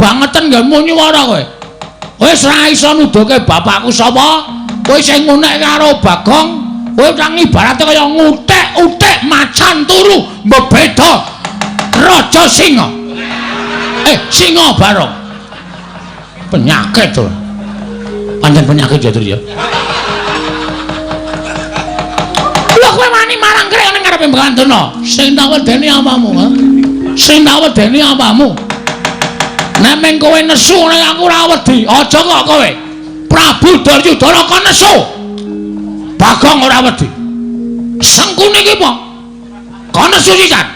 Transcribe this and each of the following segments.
kebangetan nggih munyuwara kowe. Wis ra iso nuduhke bapakku sapa? Kowe sing ngunek karo Bagong, kowe kang ibarate kaya ngutek-utek macan turu mbeda raja singa. Singa barong. Penyakit to. Pancen penyakit ya, Dur ya. Lha kowe wani marang krek ning ngarepe Brandana. Sing tak wedeni apamu, ha? Sing tak wedeni apamu? Nek meng kowe nesu nek aku ora wedi, aja kok kowe. Prabu Duryudana kon nesu. Bagong ora wedi. Sengkune iki apa? Kon nesu sisan.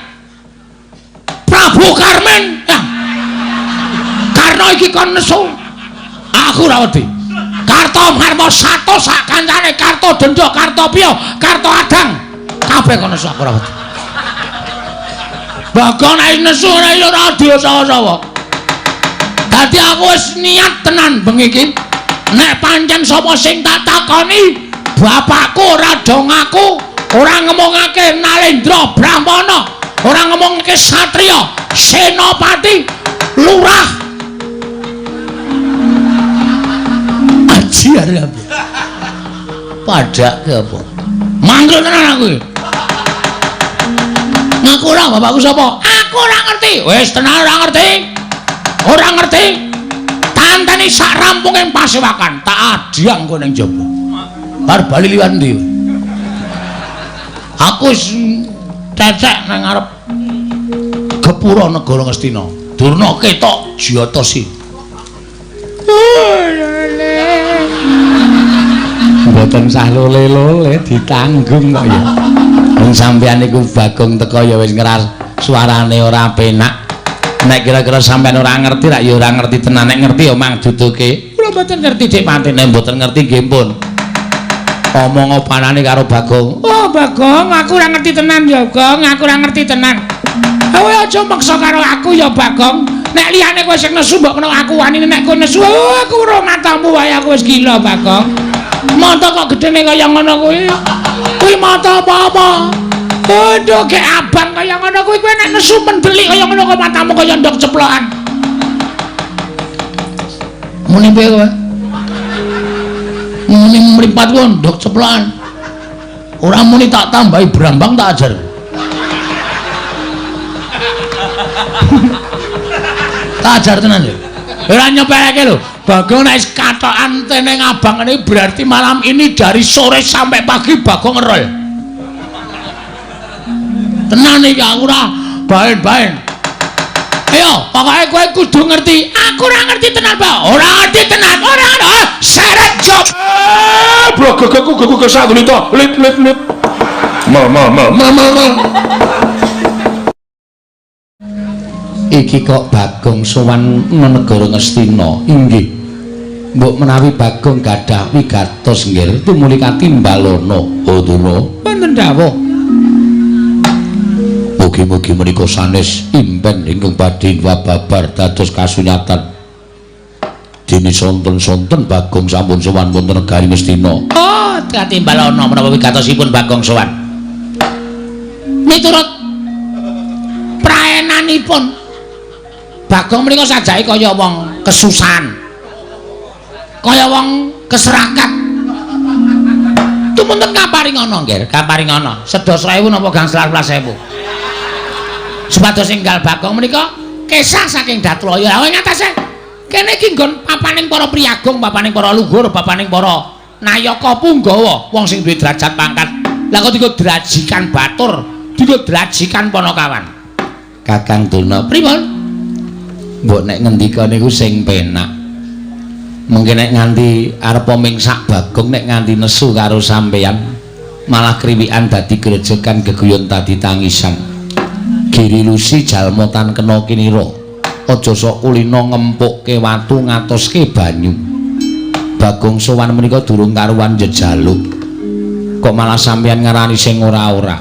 Prabu Karmen. Ya. Karna iki kon nesu. Aku ora wedi. Kartomarma Sato sak kancane Kartodendra, Kartopya, Karto Adang. Kabeh kon nesu aku ora wedi. Bagong nek nesu ora diosawa-sawa. Dadi aku wis niat tenan bengi iki nek pancen sapa sing tak takoni bapakku ora do ngaku, ora ngomongake Nalendra Brahmana, ora ngomongake satriya, senopati, lurah. Aji arep. Padake apa? Mangkel tenan aku iki. Ngaku ora bapakku sapa? Aku ora ngerti. Wis tenan ora ngerti. Ora ngerti. Tanteni sak rampunging pasewakan tak adiang kowe ning jaba. Bar bali liwat ndi? Aku wis cecek nang ngarep Gepura negara Ngastina. Durna ketok Jatasi. Mboten sah lole-lole ditanggung kok ya. Wong sampeyan niku Bagong teko ya wis ngeras suarane ora penak. Nek kira-kira sampean ora ngerti rak ya ora ngerti tenan, nek ngerti ya mang duduke. Kula mboten ngerti Dik Patine, mboten ngerti nggih pun. Omong opanane karo Bagong. Oh Bagong, aku ora ngerti tenan ya, Gong, aku ora ngerti tenan. Kowe aja maksa karo aku ya Bagong. Nek liyane kowe sing nesu mbok kena aku wani, nek kowe nesu aku ora matamu wae aku wis gila Bagong. Mata kok gedene kaya ngono kuwi. Kuwi mata apa-apa? Aduh, kayak abang kaya ngono kuwi kowe nek nesu mendelik kaya ngono kok matamu kaya ndok ceplokan. Muni piye kowe? Muni mripat ku ndok ceplokan. Ora muni tak tambahi brambang tak ajar. Tak ajar tenan lho. Ora nyepeleke lho. Bagong nek katokan teneng abang ini berarti malam ini dari sore sampai pagi Bagong ngerol. Tenan iki aku ora baen-baen. Ayo, pokoke kowe kudu ngerti. Aku ora ngerti tenan, Pak. Ora ngerti tenan. Ora ana. Seret job. Blogku kesatu lit. Mal. Iki kok Bagong sowan negara Ngastina. Inggih. Mbok menawi Bagong gadah wigatos nggih tumuli katimbalana. Udara. Wonten dawuh. Mugi-mugi menika sanes impen ingkang badhe wababar dados kasunyatan. Dene sonten-sonten Bagong sampun sowan wonten negari Ngastina. Oh, katimbalana menapa wigatosipun Bagong sowan. Miturut praenanipun Bagong menika sajake kaya wong kesusahan. Kaya wong keserakat. Tumunten kaparingana nggih, kaparingana. Sedasa 1000 napa gangsal 11.000. Supados enggal Bagong menika kesah saking Datlaya. Lah ngatese kene iki nggon papaning para priyagung, papaning para luhur, papaning para nayaka punggawa, wong sing duwe derajat pangkat. Lah kok dienggo drajikan batur, dienggo drajikan panakawan. Kakang Duna, pripun? Mbok nek ngendika niku sing penak. Mungkin nek nganti arep mingsak Bagong nek nganti nesu karo sampeyan malah kriwikan dadi grejekan geguyon tadi tangisan. Giri lusi jalma tan kena kinira. Aja sok kulina ngempukke watu ngatoske banyu. Bagong sowan menika durung karuan jejaluk. Kok malah sampeyan ngarani sing ora-ora.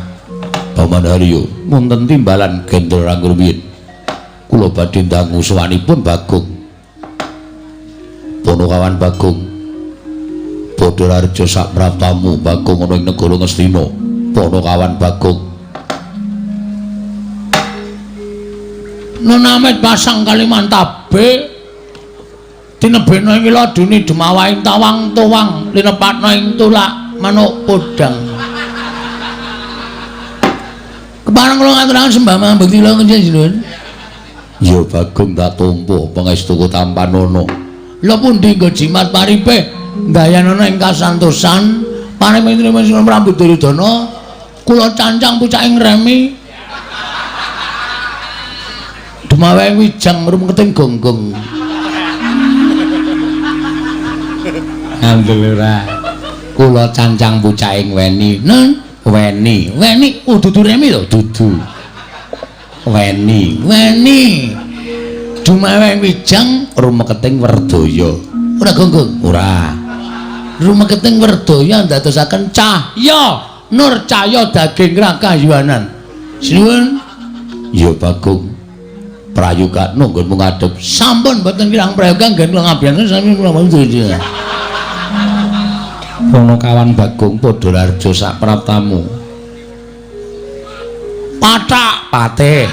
Paman Haryo, wonten timbalan gendel anggur biyen. Kula badhe ndangu sowanipun Bagong. Ponokawan Bagong. Padha raja sak praptamu Bagong ana ing negara Ngastina. Ponokawan Bagong. Nunamet pasang Kalimantan B tinebeno ing laduni demawaing tawang tuwang linepatno ing tulak manuk podang kepareng kula ngaturaken sembah mambekti kula kanjenengan ya Bagong tak tampa pangestuku Tampanono lha pundi nggo jimat paripe ndayanana ing kasantosan panemintri Sinten Prabu Duryudana kula cancang pucaking remi Dumaweng wijang rumketing gonggong Andel ora kula cancang pucaking weni weni dudu remi lho dudu weni Dumaweng wijang rumeketing Werdaya ora gonggong ora rumeketing Werdaya ndadosaken cahya nur cahya daging rakayuanan sinuwun ya Bagong prayoga nunggun ngadep sampun mboten kirang prayoga nggen kula ngabiyaken sami kula mawon ana kawan Bagong padha larjo sak praptamu pathak patih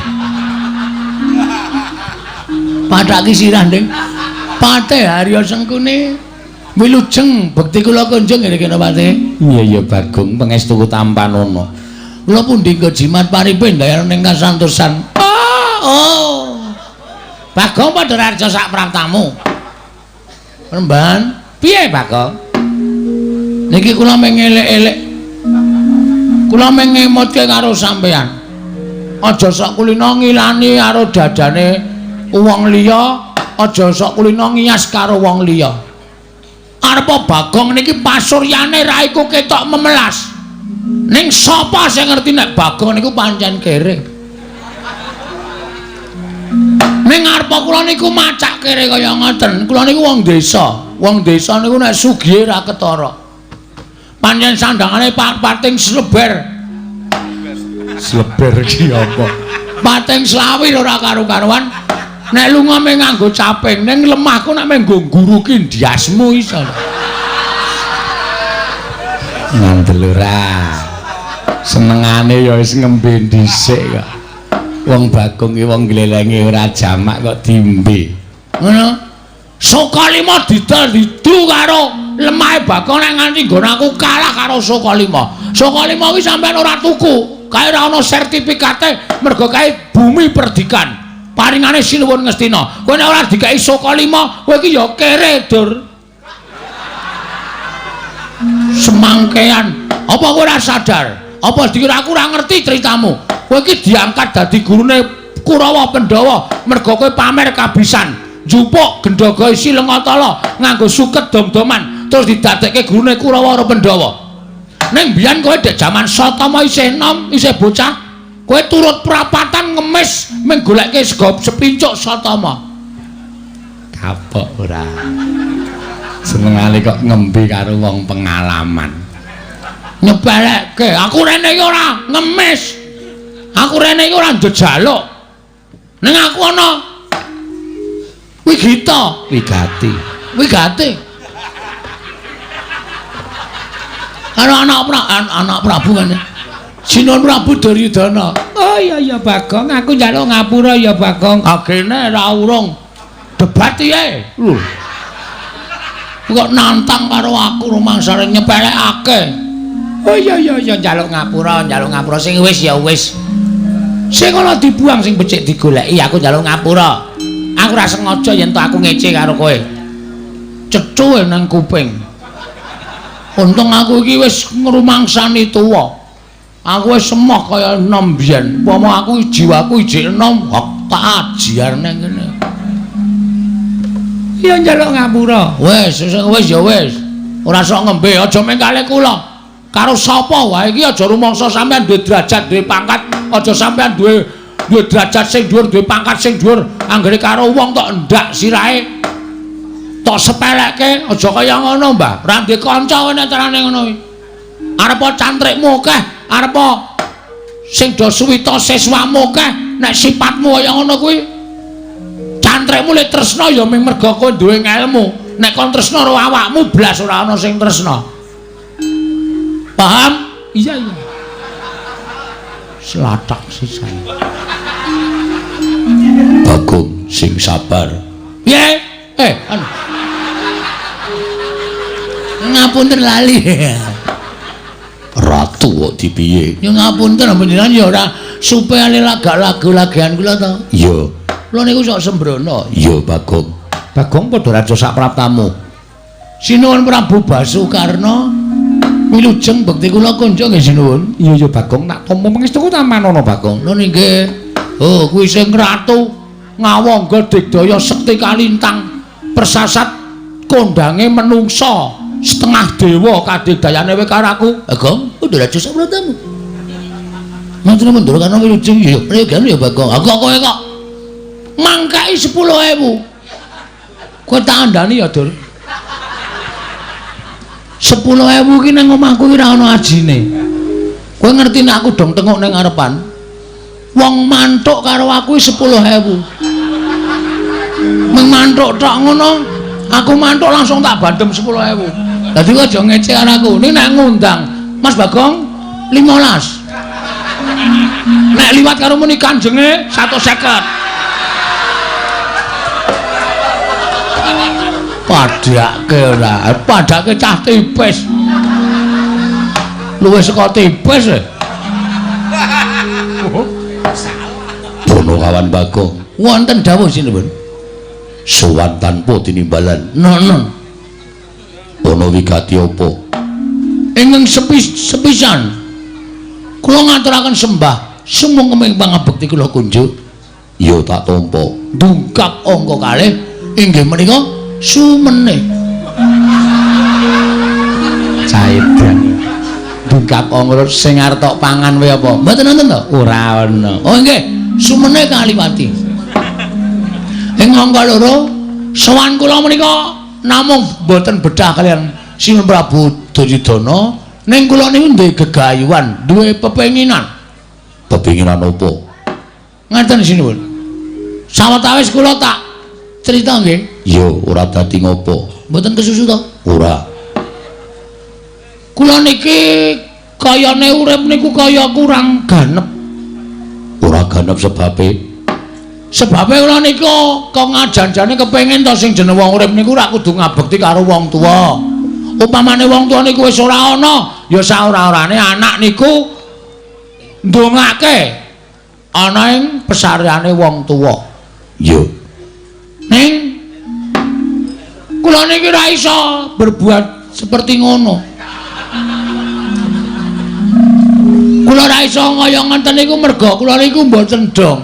pathak ki sirah nding patih Harya Sengkune wilujeng bekti kula kunjung ngene patih iya Bagong pangestuku Tampanono kula pundi nggo jimat paripe ndayan ning kasantosan oh Bagong padha larjo sak praptamu Remban piye Bagong niki kula mengelek-elek kula mengemotke karo sampean aja sok kulino ngilani karo dadane wong liya aja sok kulino ngiyas karo wong liya arepa Bagong niki pasuryane ra iku ketok memelas ning sapa sing ngerti nek Bagong niku pancen kere ning arepa kula niku macak kere kaya ngoten kula niku wong desa niku nek sugih ra ketara pancen sandangane pating sleber ki apa pating slawi ora karo-karuan nek lunga mung nganggo caping ning lemahku nek menggo guru ki ndiasmu iso ngandel ora senengane ya wis ngembe dhisik kok wong Bagong ki wong glelenge ora jamak kok dimbe ngono Sokalima didol didu karo lemahe Bagong nek nganti nggon aku kalah karo Sokalima. Sokalima kuwi sampean ora tuku, kae ora ana sertifikate mergo kae bumi perdikan. Paringane Sinuwun Ngastina. Kowe nek ora dikai Sokalima, kowe iki ya kere, Dur. Semangkean. Apa kowe ora sadar? Apa dikira aku ora ngerti ceritamu? Kowe iki diangkat dadi gurune Kurawa Pandhawa mergo kowe pamer kabisan. Njupuk Gendhaga isi Lengatala nganggo suket dom-doman terus didadekke gurune Kurawa Pandhawa. Ning biyen kowe dek jaman Satama isih enom, isih bocah, kowe turut prapatan ngemis mung goleke sego sepincuk Satama. Kapok ora. Senengane kok ngembe karo wong pengalaman. Nyepelekke, aku rene iki ora ngemis. Aku rene iki ora njejaluk. Ning aku ana wigati karo anak Prabu kan Sinuwun Prabu Duryudana. Oh iya Bagong, aku njaluk ngapura ya Bagong. Agene ra urung debat piye lho kok nantang karo aku rumangsane nyepelekake. Oh iya njaluk ngapura sing wis ya wis sing ana dibuang sing becik digoleki aku njaluk ngapura. Aku ora sengaja yen to aku ngece karo kowe. Cethu nang kuping. Untung aku iki wis ngrumangsani tuwa. Aku wis semoh kaya enom biyen. Upama aku jiwaku ijik enom, tak ajiar nang kene. Ya njaluk ngapura. Wis ya wis. Ora sok ngembe, aja mengkale kula. Karo sapa wae iki aja rumangsa sampean duwe derajat, duwe pangkat, aja sampean duwe derajat sing dhuwur, duwe pangkat sing dhuwur, anggere karo wong tok ndak sirahe tok sepelekke, aja kaya ngono, Mbah. Ora ndek kanca kowe nek carane ngono kuwi. Arepa cantrikmu akeh, arepa sing do suwita siswamu akeh, nek sifatmu kaya ngono kuwi. Cantrikmu le tresna ya mung mergo kowe duwe ilmu. Nek kon tresna karo awakmu blas ora ana sing tresna. Paham? Iya. Selatak sisane. sing sabar. Piye? Anu. Ngapunten lali. Ratu kok dipiye? Ya ngapunten panjenengan ya ora supaya lagu-lagian kula to. Iya. Kula niku sok sembrono. Iya, Bagong. Bagong padha raja sak praptamu. Sinuwun Prabu Basukarna. Wilujeng bekti kula konco nggih sinuwun. Iya ya Bagong, tak tampa pangestuku ta manono Bagong. Lho nggih. Oh, kuwi sing ratu ngawangga digdaya sekti kalintang persasat kondange menungsa setengah dewa kadigdayane wekaraku. Bagong, udah raja sak praptamu. Mantune mundur kana wilujeng ya pregan ya Bagong. Kok kowe kok mangkai 10.000. Kowe tak andani ya, Dur. 10.000 ki nang omahku ki ora ana ajine. Kowe ngerti nek aku dong tengok ning ngarepan. Wong mantuk karo aku 10.000. Meng mantuk tok ngono, aku mantuk langsung tak bandem 10.000. Dadi kowe aja ngecek karo aku. Ning nek ngundang Mas Bagong 15. Nek liwat karo muni kanjenge 150. Padake cah tipis. Luwih saka tipis. Bono kawan Bagong. Wonten dawuh sinuwun. Sowan tanpa tinimbalan. Nono. Bono wigati apa? Ingkang sepisan. Kula ngaturaken sembah sumung kemeng pangabekti kula kunjuk. Ya tak tampa. Dungkap angka kalih inggih menika sumene. Caedan. Dungkap angka sing arep tok pangan wae apa? Mboten wonten to? Ora ana. Oh nggih, sumene kaliwati. Ing angka loro sowan kula menika namung boten bedah kalian Sinuwun Prabu Duryudana ning kula niku duwe gegayuhan, duwe pepenginan. Pepenginan apa? Ngaten sinuwun. Sawetawis kula tak crita nggih. Ya, ora dadi ngopo. Mboten kesusu to? Ora. Kula niki kayane urip niku kaya kurang ganep. Ora ganep sebabe. Sebabe kula niku kok ngajan-jane kepengin to sing jeneng wong urip niku ora kudu ngabekti karo wong tuwa. Upamane wong tuwa niku wis ora ana, ya saora-orane anak niku ndongake ana ing pesareane wong tuwa. Ya. Ning kula niki ora iso berbuat seperti ngono. Kula ora iso kaya ngoten niku merga kula niku mboten dong.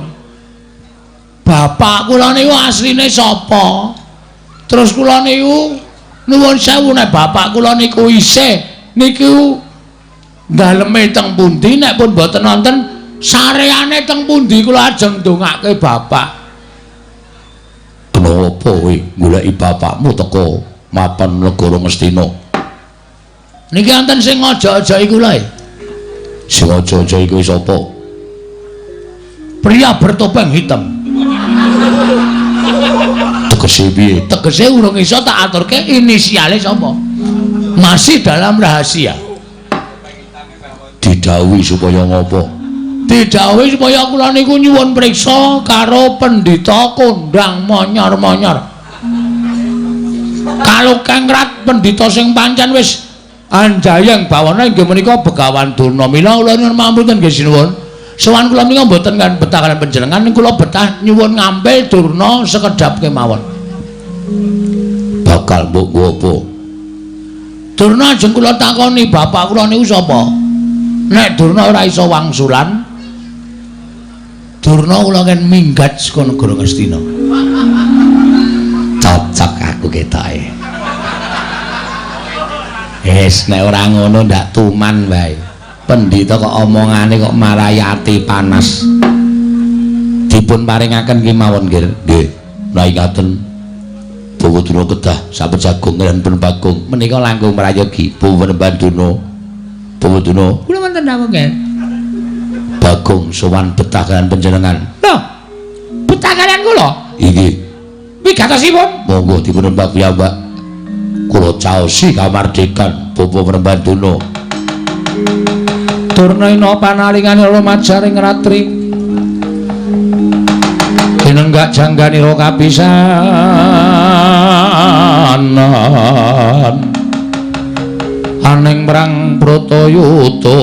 Bapak kula niku asline sapa? Terus kula niku nuwun sewu nek bapak kula niku isih niku daleme teng pundi nek pun mboten wonten sareane teng pundi kula ajeng ndongake bapak. Kenapa kowe goleki bapakmu teko mapan negara Ngastina? Niki wonten sing aja-aja iku lho. Sing aja-aja iku sapa? Pria bertopeng hitam. Tegese piye? Tegese urung iso tak aturke inisiale sapa. Masih dalam rahasia. Didhawuhi supaya ngopo? Didhawuhi supaya kula niku nyuwun priksa karo Pendhita Kondang Monyor-monyor. Kalau kengrat pendhita sing pancen wis anjayeng bawana inggih menika Begawan Durna. Mila kula nyuwun mampun nggih sinuwun. Sowan kula menika mboten kan betah kalian panjenengan ning kula betah nyuwun ngambil Durna sekedhap kemawon. Bakal mbok apa? Durna ajeng kula takoni bapak kula niku sapa? Nek Durna ora iso wangsulan, Durna kula kan minggat saka negara Ngastina. Cocok aku ketoke. Nek ora ngono ndak tuman wae. Pendhita kok omongane kok marayati panas. Dipun paringaken kemawon nggih. Nggih, rai ngaten. Bawaduna kedah sampun jagung lan pun Bagong menika langkung merayogi Bawaduna. Bawaduna, Kula wonten dawuh nggih. Bagong sowan betah kalian panjenengan. Lho, betah kalian kula? Inggih. Wigatosipun? Monggo dipun mbak piyambak. Kula caosi kamardikan Bapak Prembanduna. Durna ina panalingane rumajaring ratri. Jeneng enggak jangganira kapisanan aning merang Bratayuda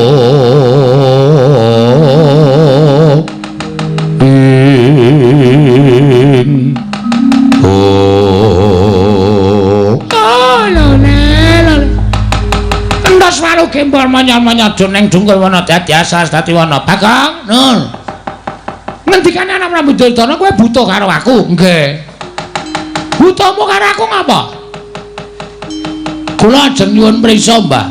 ing endos walu gembor manyar-manyar ning dungkul wana dadi asas dadi wana Bagong nun ngendikane ana Prabu Duryudana kowe buta karo aku nggih butamu karo aku ngapa kula ajeng nyuwun prisa Mbah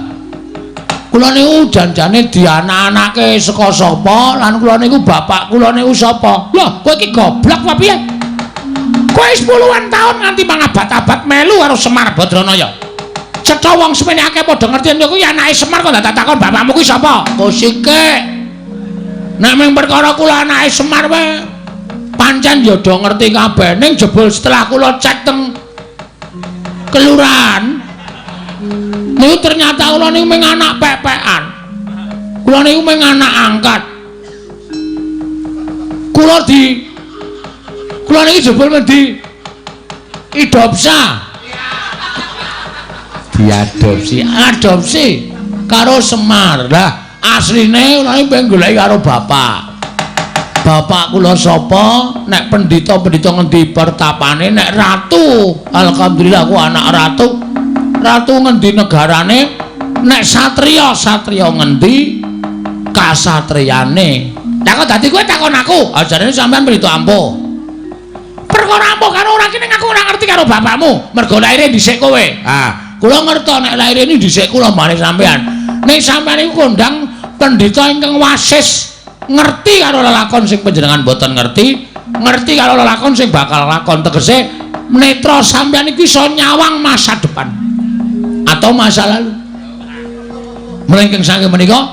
kula niku janjane dianak-anake saka sapa lan kula niku bapak kula niku sapa lho kowe iki goblok apa piye kowe 10-an taun nganti mangabad-abad melu karo Semar Badranaya cetha wong semene akeh padha ngerti yen kuwi anake Semar kok tak takon bapakmu kuwi sapa Kosike nek mung perkara kula anake Semar wae pancen ya do ngerti kabeh ning jebul setelah kula cek teng kelurahan niku ternyata kula niku mung anak pepekan kula niku mung anak angkat kula niki jebul di adopsi karo Semar lah asline kula iki pengen goleki karo bapak kula sapa nek pendhita ngendi pertapane nek ratu alhamdulillah aku anak ratu ngendi negarane nek satriya ngendi kasatriyane lah kok dadi kowe takon aku ajarane sampean pendhita ampuh perkara ampuh karo ora kene aku ora ngerti karo bapakmu mergo laire dhisik kowe kula ngerti nek laire ini dhisik kula maring sampean nek sampean iku kondang pendhita ingkang wasis ngerti karo lelakon sing panjenengan boten ngerti karo lelakon sing bakal lakon tegese netra sampean iki iso nyawang masa depan atau masa lalu mlengking saking menika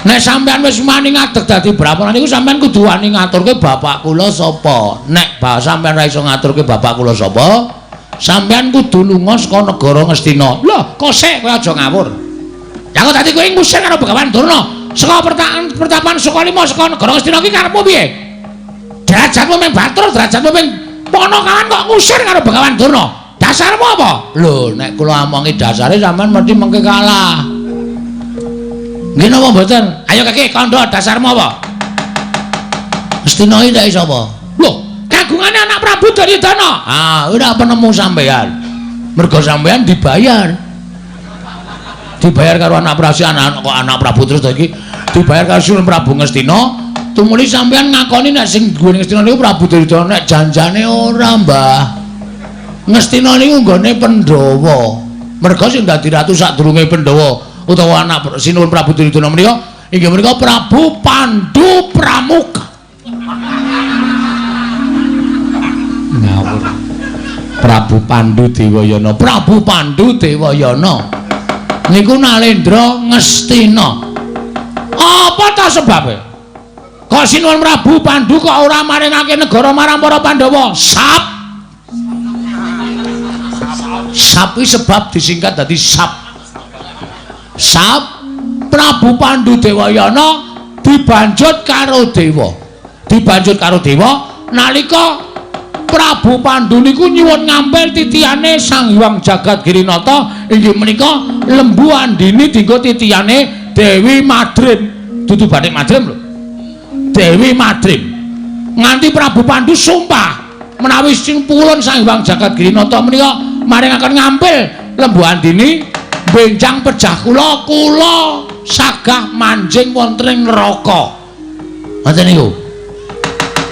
nek sampean wis wani ngadeg dadi brahmana niku sampean kudu wani ngaturke bapak kula sapa nek sampean ra iso ngaturke bapak kula sapa sampean kudu lunga saka negara Ngastina lho kosek kowe aja ngawur ya kok dadi kowe ngusir karo Begawan Durna saka pertapan Sukalima saka negara Ngastina iki karepmu piye derajatmu mung batur derajatmu mung ponokawan kok ngusir karo Begawan Durna dasarmu apa lho nek kula omongi dasare sampean mesti mengke kalah nggih napa mboten ayo kakek kandha dasarmu apa Ngastina iki ndak iso apa lho kagungane anak Prabu Duryudana ora penemu sampean mergo sampean dibayar karo anak Prabu terus iki dibayar karo Sunan Prabu Ngastina tumuli sampean ngakoni nek sing duwe Ngastina niku Prabu Duryudana nek janjane ora Mbah Ngastina niku nggone Pandhawa mergo sing dadi ratu sadurunge Pandhawa utawa anak Sinuwun Prabu Duryudana menika inggih menika Prabu Pandhu Pramuka ngawur Prabu Pandhu Dewayana niku Nalendra Ngastina apa ta sebabe kok Sinuwun Prabu Pandhu kok ora maringake negara marang para Pandhawa sap iki sebab disingkat dadi sap Prabu Pandhu Dewayana dibanjut karo dewa nalika Prabu Pandhu niku nyuwun ngampil titiyane Sang Hyang Jagat Girinata inggih menika Lembu Andini dinggo titiyane Dewi Madrim dudu Bathik Madrim lho Dewi Madrim nganti Prabu Pandhu sumpah menawi simpulun Sang Hyang Jagat Girinata menika maringaken ngampil Lembu Andini benjang pejah kula sagah manjing wonten ing neraka ngoten niku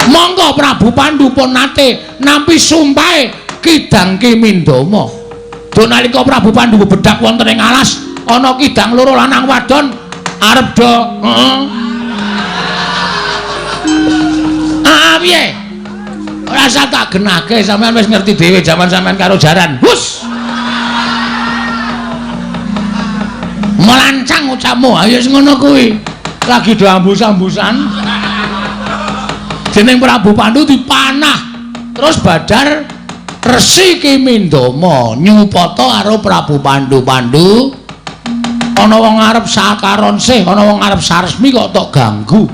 monggo Prabu Pandhu pun nate nampi sumpahe Kidang Kimindama. Do nalika Prabu Pandhu bedak wonten ing alas ana kidang loro lanang wadon arep do piye ora usah tak genake sampean wis ngerti dhewe jaman sampean karo jaran hus melancang ucapmu ayo sing ngono kuwi lagi do ambus-ambusan dening Prabu Pandhu dipanah terus badar Resi Kimindama nyupata karo Prabu Pandhu ana wong arep sakaron sih ana wong arep saresmi kok tok ganggu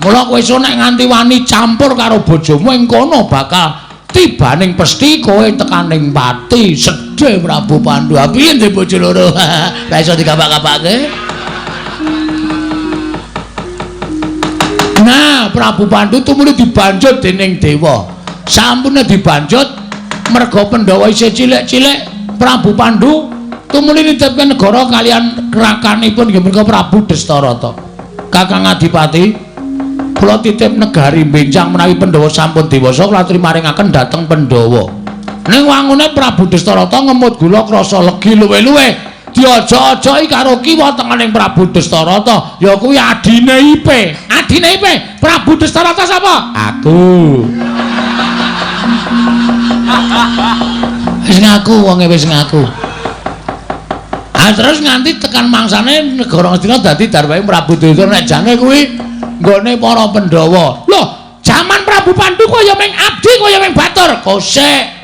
Mula kowe iso nek nganti wani campur karo bojomu ing kono bakal tibaning pesti kowe tekaning pati sedhe Prabu Pandhu. Piye ndek bojo loro? Ra iso digapak-gapake. Nah, Prabu Pandhu tumuli dibanjut dening dewa. Sampune dibanjut merga Pandhawa isih cilik-cilik, Prabu Pandhu tumuli nitipke negara kalian rakanipun inggih menika Prabu Destarata. Kakang Adipati, kula titip negari benjang menawi Pandhawa sampun dewasa kula aturi maringaken dhateng Pandhawa. Ning wangune Prabu Destarata ngemut gula krasa legi luwe-luwe. Diojo-ojoki karo kiwa tengening Prabu Destarata, ya kuwi adine Ipe. Adine Ipe, Prabu Destarata sapa? Aku. Wis ngaku wonge wis ngaku. Terus nganti tekan mangsane negara Ngastina dadi darwahe Prabu Destarata nek jane kuwi nggone para Pandhawa. Loh, jaman Prabu Pandhu kaya ming abdi kaya ming batur. Kosek.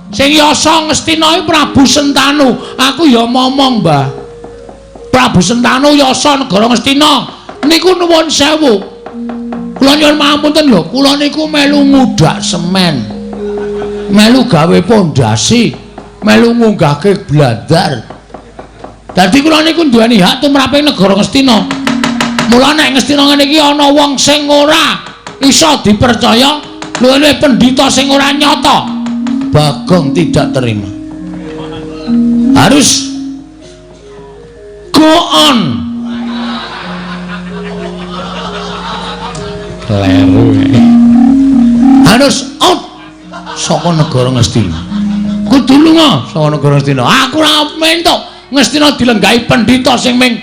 Sing yasa Ngastina iki Prabu Sentanu. Aku ya momong, Mbah. Prabu Sentanu yasa negara Ngastina. Niku nuwun sewu. Kula nyuwun pangapunten lho, kula niku melu ngudak semen. Melu gawe pondasi, melu ngunggahke blandar. Dadi kula niku duweni hak tumraping negara Ngastina. Mula nek Ngastina ngene iki ana wong sing ora iso dipercaya, luwih pendhita sing ora nyata, Bagong tidak terima. Harus go on. Kleru. Harus out saka negara Ngastina. Kudu lunga saka negara Ngastina. Aku ora mentok Ngastina dilenggahi pendhita sing ming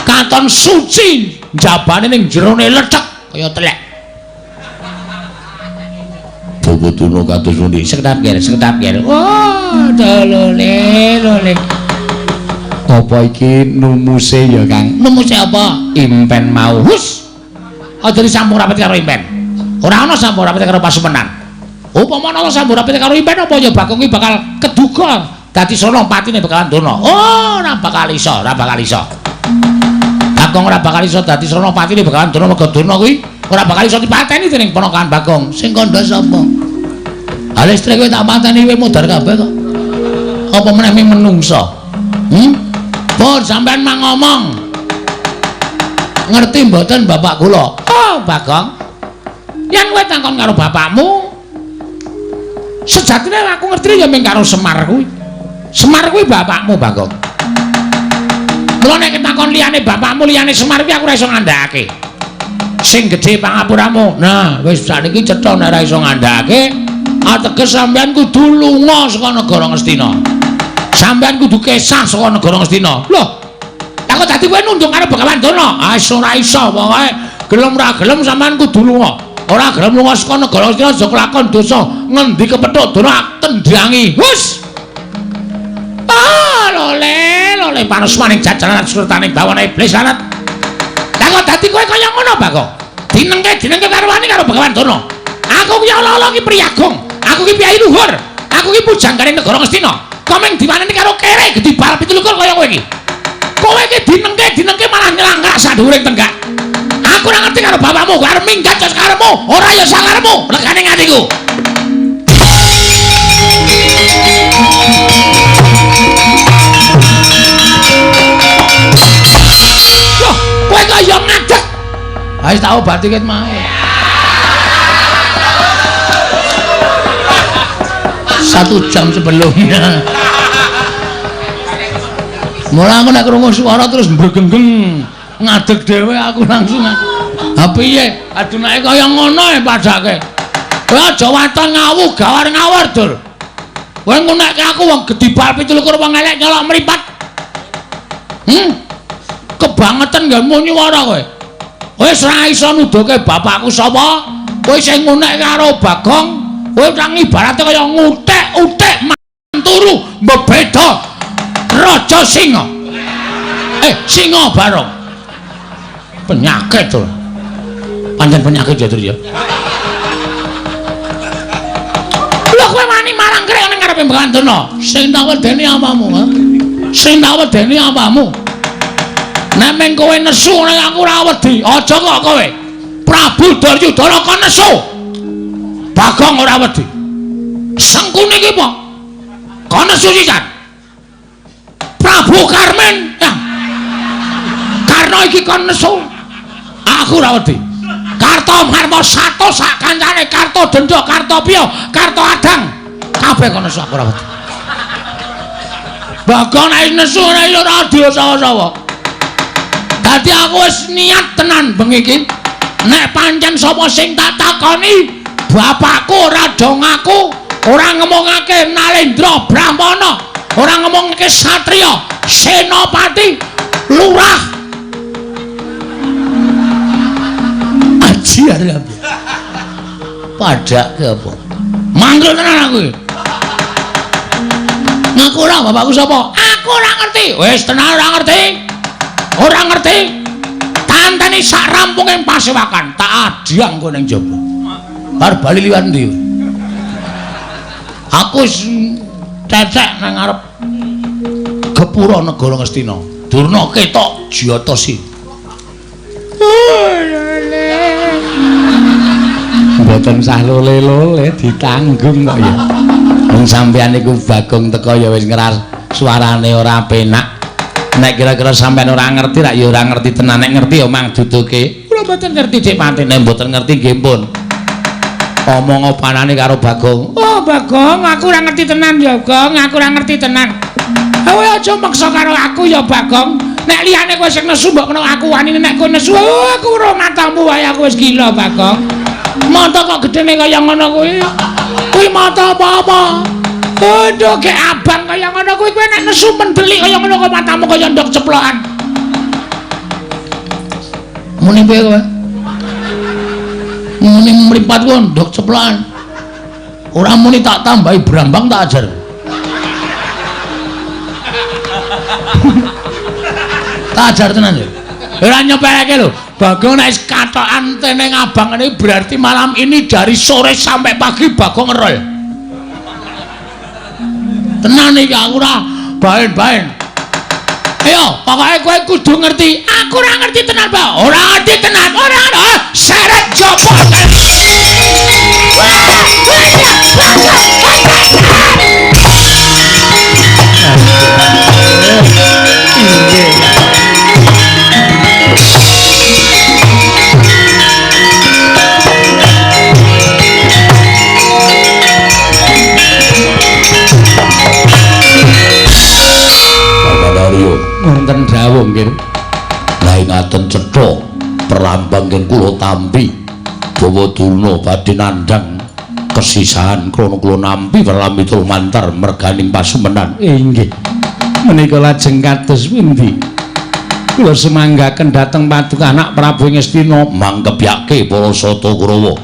katon suci, jabane ning jerone lecek kaya telek. Bobotuna kados pundi? Sekedap kir. Wah, dolole. Apa iki numuse ya, Kang? Numuse apa? Impen mau. Hus. Aja disambung rapet karo impen. Ora ana sambung rapet karo pasumenan. Upama ana sambung rapet karo impen apa ya Bagong iki bakal keduga dadi Senopatine bakalan dono. Oh, ora bakal iso. Bagong ora bakal iso dadi Senopatine bakalan dono mergo dono kuwi ora bakal iso dipateni dening ponakan Bagong. Sing kandha sapa? Hale istri kowe tak pateni kowe mudhar kabeh kok. Apa meneh menungso? Pun sampean mang ngomong. Ngerti mboten bapak kula? Oh, Bagong. Yen kowe takon karo bapakmu, sejatine aku ngerti ya mung karo Semar kuwi. Semar kuwi bapakmu, Bagong. Mula nek takon liyane bapakmu liyane Semar kuwi aku ora iso ngandhakake. Sing gedhe pangapuramu. Nah, wis sakniki cetha nek ora iso ngandhakake, ateges sampean kudu lunga saka negara Ngastina. Sampean kudu kesah saka negara Ngastina. Loh, aku dadi kowe nundung karo Begawan Dana. Ah, ora iso pokoke. Gelem ra gelem sampean kudu lunga. Ora gelem lunga saka negara Ngastina aja kelakon dosa. Ngendi kepethuk Dana tendhangi. Hus. Ah, lole panusmaning jajaran surtaning bawana iblis lanat. Lah kok dadi kowe kaya ngono, Bagong? Dinengke karo wani karo Begawan Dana. Aku ki ala-ala ki priyagung. Aku ki piyai luhur. Aku ki pujanggane negara Ngastina. Kok meng diwaneni karo kere gedhi bal 17 kaya kowe iki. Kowe iki dinengke malah nyelangkak sadhuwuring tenggak. Aku ora ngerti karo bapakmu, kowe arep minggat jos karepmu, ora ya sakarepmu. Legane atiku. Loh, kowe kaya ngadeg. Ha wis tak obati ket mae. 1 jam sebelumnya. Mula aku nek krungu swara terus mbregenggeng ngadeg dhewe aku langsung. Ha piye? Adunake kaya ngono e padake. Kowe aja waton ngawu, gawar ngawur, Dur. Kowe ngunekke aku wong gedhi bal 17 wong elek nyolok mripat. Kebangetan gak mau nyuwara kowe. Wis ora iso nuduhke bapakku sapa? Kowe sing ngunek karo Bagong, kowe kang ibarate kaya ngutek-utek manturu mbeda Raja Singa. Singa bareng. Penyakit to. Pancen penyakit ya, Dur ya. Lho kowe wani marang krek ning ngarepe Begawan Dana. Sing tak wedeni apamu, ha? Sing tak wedeni apamu? Nek meng kowe nesu nek aku ora wedi, aja kok kowe. Prabu Duryudana kon nesu. Bagong ora wedi. Sengkune iki apa? Kon nesu sisan. Prabu Karmen. Karna iki kon nesu. Aku ora wedi. Karta Marma Sato sak kancane Karta Dendha, Karta Piya, Karta Adang. Kabeh kon nesu aku ora wedi. Bagong nek nesu ora radio sawa-sawa. Dadi aku wis niat tenan bengi iki. Nek pancen sapa sing tak takoni, bapakku ora do ngaku, ora ngomongake Nalendra Brahmana, ora ngomongake Satriya, Senopati, Lurah. Ajiar apa? Padake apa? Manggil tenan aku iki. Ngaku ora bapakku sapa? Aku ora ngerti. Wis tenan ora ngerti. Ora ngerti. Tanteni sak rampunging pasewakan tak adiang kowe ning jaba. Bar bali liwat ndi? Aku cecek nang ngarep Gepura negara Ngastina. Durna ketok Jatasi. Mboten sah lole-lole ditanggung kok ya. Wong sampeyan iku Bagong teko ya wis ngeras suarane ora penak. Nek kira-kira sampean ora ngerti rak ya ora ngerti tenan, nek ngerti ya mang duduke. Kula mboten ngerti Dik Pati, nek mboten ngerti nggih pun. Omong opanane karo Bagong. Oh, Bagong, aku ora ngerti tenan ya, Gong, aku ora ngerti tenan. Kowe aja maksa karo aku ya, Bagong. Nek liyane kowe sing nesu mbok kena aku wani nek kowe nesu, aku ora matamu wae aku wis gila, Bagong. Mata kok gedene kaya ngono kuwi. Kuwi mata apa-apa? Ndok ge abang kaya ngono kuwi kowe nek nesu mendelik kaya ngono kok matamu kaya ndok ceplokan. Muni piye kowe? Muni mripat kowe ndok ceplokan. Ora muni tak tambahi brambang tak ajar. Tak ajar tenan lho. Ora nyepeleke lho. Bagong nek katokan teneng abang ini berarti malam ini dari sore sampai pagi Bagong ngerol. Tenan iki aku ora baen-baen. Ayo, pokoke kowe kudu ngerti. Aku ora ngerti tenan, Pak. Ora ngerti tenan. Ora seret jopo. Wonten dawuh nggih. Lah ngaten cetha perlambang nggih kula tampi bawa Durna badhe nandhang kesisahan krana kula nampi perlambi lumantar merganing pasumenan. Inggih. Menika lajeng kados pundi? Kula semanggaken dhateng paduka anak Prabu Ngastina mangkebyake para Sata Kurawa.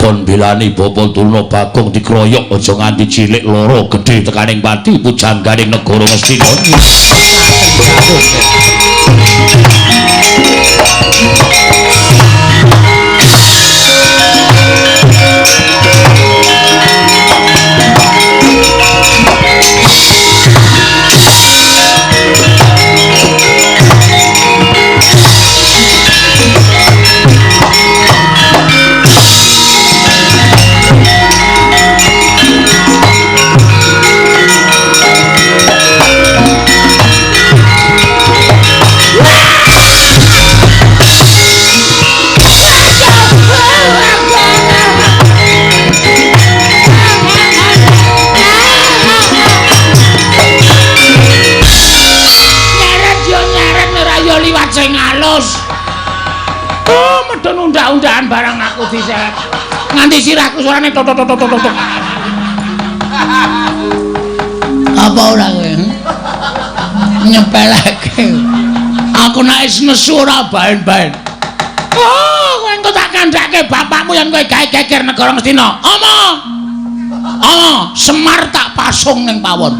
Kon bilani Bapak Durna Bagong dikroyok aja nganti cilik loro gedhe tekaning pati pujangganing negara Ngastina. Undak-undakan barang aku diseret nganti sirahku suarane tok. Apa ora kowe nyepeleke aku nek wis nesu ora baen-baen. Oh kowe engko tak kandhake bapakmu yen kowe gawe geger negara Ngastina. Semar tak pasung ning pawon.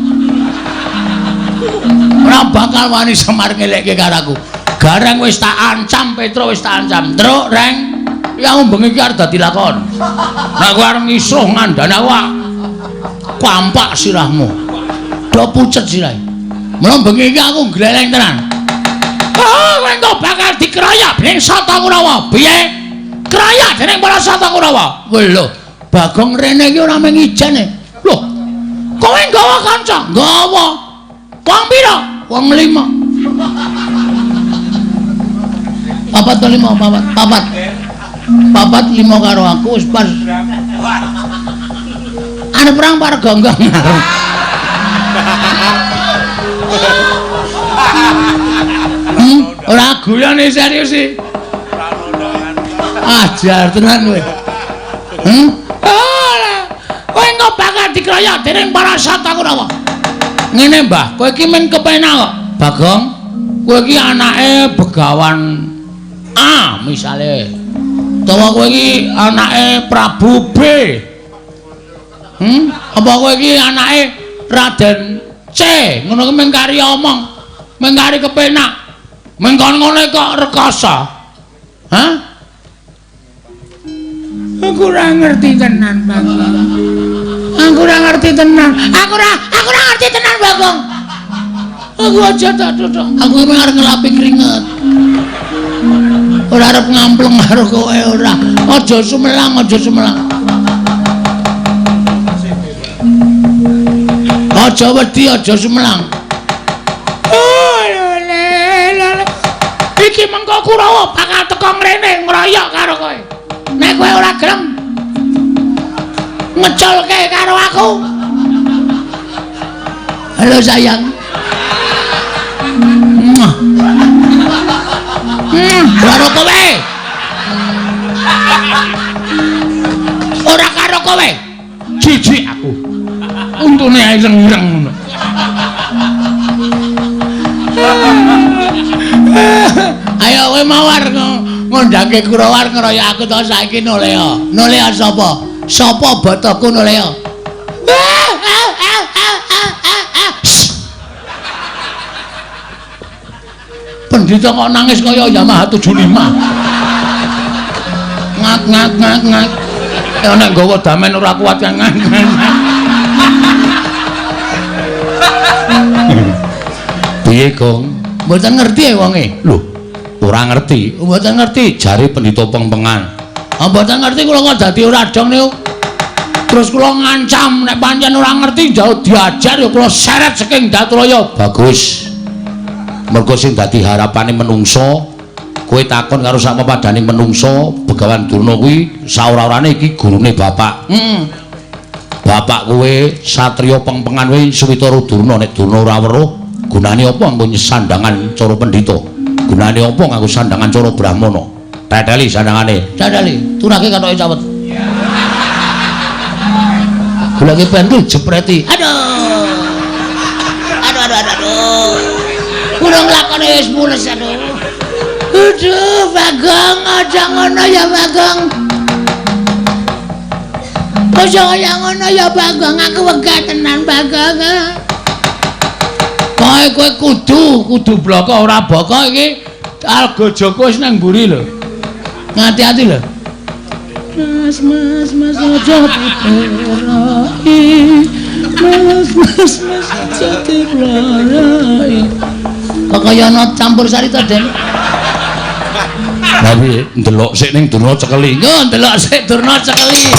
Ora bakal wani Semar ngelekke karo aku. Gareng wis tak ancam, Petro wis tak ancam. Truk, Reng, ya bengi iki arep dadi lakon. Nek kowe arep ngisuh ngandhani aku, kampak sirahmu. Do pucet sirahe. Mula bengi iki aku gleleng tenan. Oh, kowe engko bakal dikeroyok ning Sata Kurawa. Piye? dikeroyok dening para Sata Kurawa. Weh lho, Bagong rene iki ora mung ijene. Lho, kowe nggawa kanca? Nggawa. Wong pira? Wong 5. Papat to 5, papat. Papat 5 karo aku wis pas. Arep perang para gonggong. Ora guyone serius iki. Ajar tenan kowe. Kowe engko bakal dikeroyok dening para Sata Kurawa. Ngene, Mbah, kowe iki men kepenak kok. Bagong, kowe iki anake Begawan A misale. Utawa kowe iki anake Prabu B. Apa kowe iki anake Raden C. Ngono ki mengkari omong, mengkari kepenak. Mengkon ngene kok rekoso. Hah? Aku ora ngerti tenan, Bagong. Aku ora ngerti tenan. Aku ora ngerti tenan, Bagong. Aku aja tak duduk. Aku iki arep ngelapi keringet. Ora arep ngampleng karo kowe ora. Aja sumelang, aja sumelang. Aja wedi, aja sumelang. Oh, lele. Iki mengko Kurawa bakal teko mrene ngroyok karo kowe. Nek kowe ora gelem ngeculke karo aku. Halo sayang. Karo kowe. Ora karo kowe. Jijik aku. Untune ae rengreng ngono. Ayo kowe mawar ngondhake Kurawa ngeroyok aku to saiki Nolea. Nolea sapa? Sapa botoku Nolea? Pendhita kok nangis kaya Yamaha 75. Ngak. Ya nek nggawa damen ora kuat kan. Piye, Gong? Mboten ngerti wonge. Lho, ora ngerti. Mboten ngerti jare pendhita pengpengan. Mboten ngerti kula kok dadi ora dong niku. Terus kula ngancam nek pancen ora ngerti jauh diajar ya kula seret saking Datraya. Bagus. Mergo sing dadi harapane menungso, kowe takon karo sak pepadaning menungso, Begawan Durna kuwi saora-orane iki gurune bapak. Bapak kowe satriya pengpengan kowe Suwitara Durna, nek Durna ora weruh, gunane apa nggo sandangan cara pendhita? Gunane apa nganggo sandangan cara Brahmana? Teteli sandangane. Teteli, turake katoke cawet. Gulake pentul jepreti. Aduh. Kurang lakone wis mules aduh. Aduh, Bagong, aja ngono ya Bagong. Aja kaya ngono ya Bagong, aku wegah tenan Bagong. Kowe kudu bloko ora boko iki Alga Joko wis nang mburi lho. Ngati-ati lho. Mas aja diperai. Mas aja diperai. Kok kaya ana campur sari to, Den? Tapi ndelok sik ning Durna cekeli. Yo ndelok sik Durna cekeli.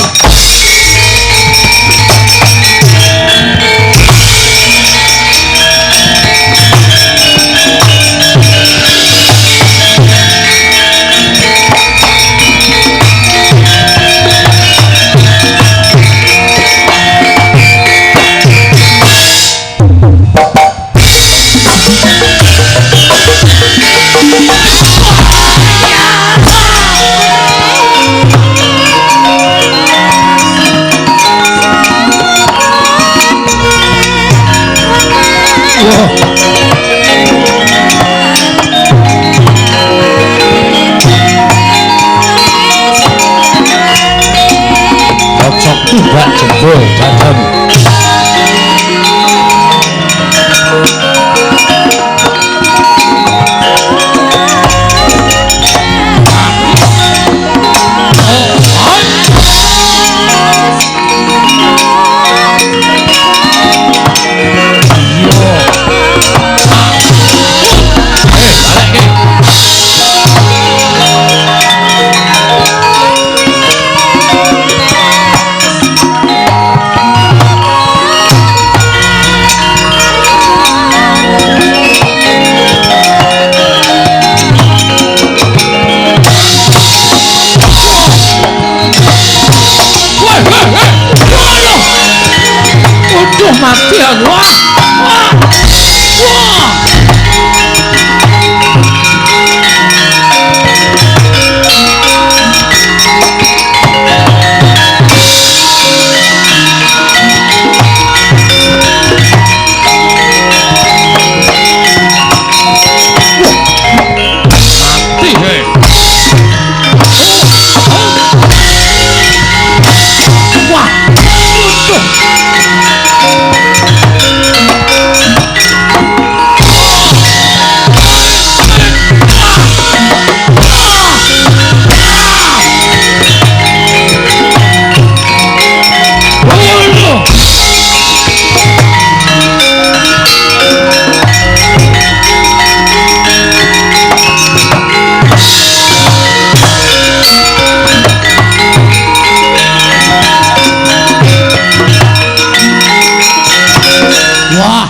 Wah.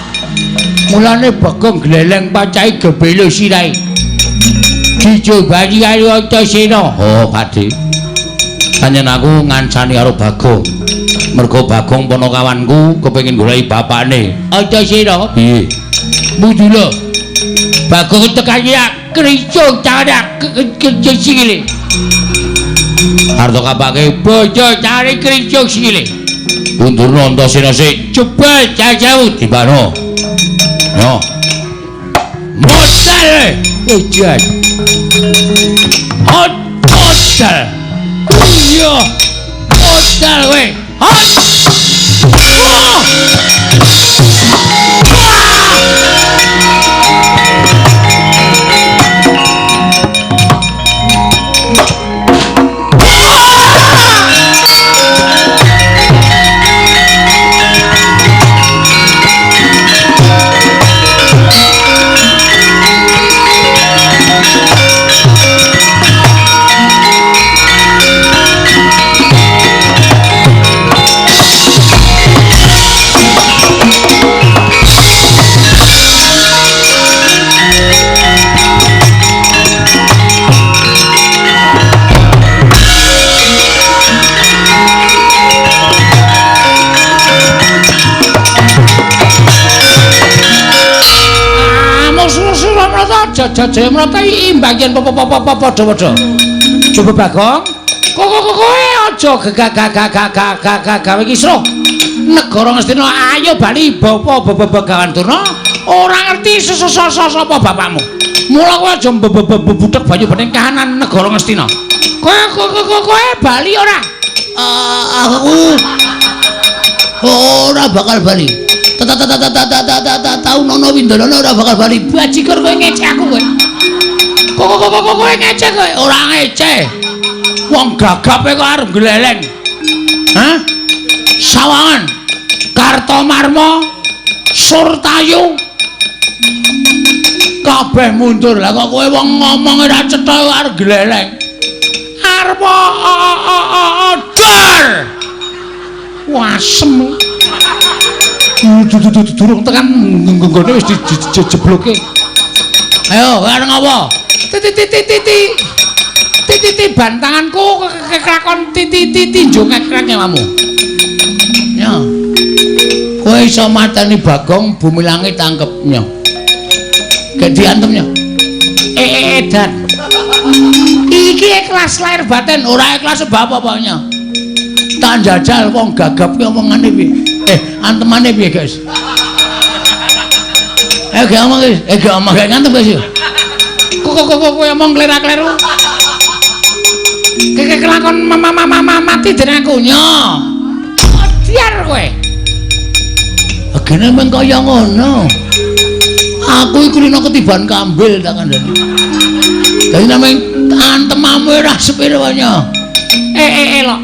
Mulane Bagong gleleng pacai gebelo sirai. Dijobani karo Antasena. Oh, Pakde. Panjen aku ngancani karo Bagong. Mergo Bagong ponokawanku kepengin goleki bapakne. Antasena. Piye? Mudula. Bagong tekan ya kricung cadak sikile. Arep kapake bojo cari kricung sikile. Undurno Antasena sik. Jebul jajau Timbano. Yo. Modal. Ujan. Hot modal. Iya. Modal we. Hot. Jajah mrata imbagian padha-padha. Coba Bagong. Kowe aja gawe kisruh. Negara Ngastina ayo bali Bagawan Durna. Ora ngerti sapa bapakmu. Mula kowe aja butek banyu bening kahanan negara Ngastina. Kowe bali ora? Aku ora bakal bali. Tahu Nono Windana ora bakal bali. Bajigur kowe ngeceh aku kowe. Kowe ngeceh kowe, ora ngeceh. Wong gagape kok arep gleleng. Hah? Sawangan. Kartomarma, Surtayu. Kabeh mundur. Lah kok kowe wong ngomong ora cetha arep gleleng. Arep dor. Wasem. Durung tekan nggone wis dijebloke. Ayo, arep ngopo? Titi bantanganku kekrakon titi tinju ngekrek nyawamu. Ya. Kowe iso mateni Bagong bumi langit tangkepnya. Gek diantemnya. Dan iki ikhlas lahir batin, ora ikhlas sebab apa-apanya. Tak jajal wong gagap ki omongane piye? Antemane piye, guys? Gak omong, guys. Gak omong, gak ngantem, guys. Kok omong klerak-kleru. Kelakon mati dening aku nyo. Diar kowe. Agene men kaya ngono. Aku iku rino ketiban kambil tak kandhani. Dadi nameng antemamu ora sepiro wae. Lho.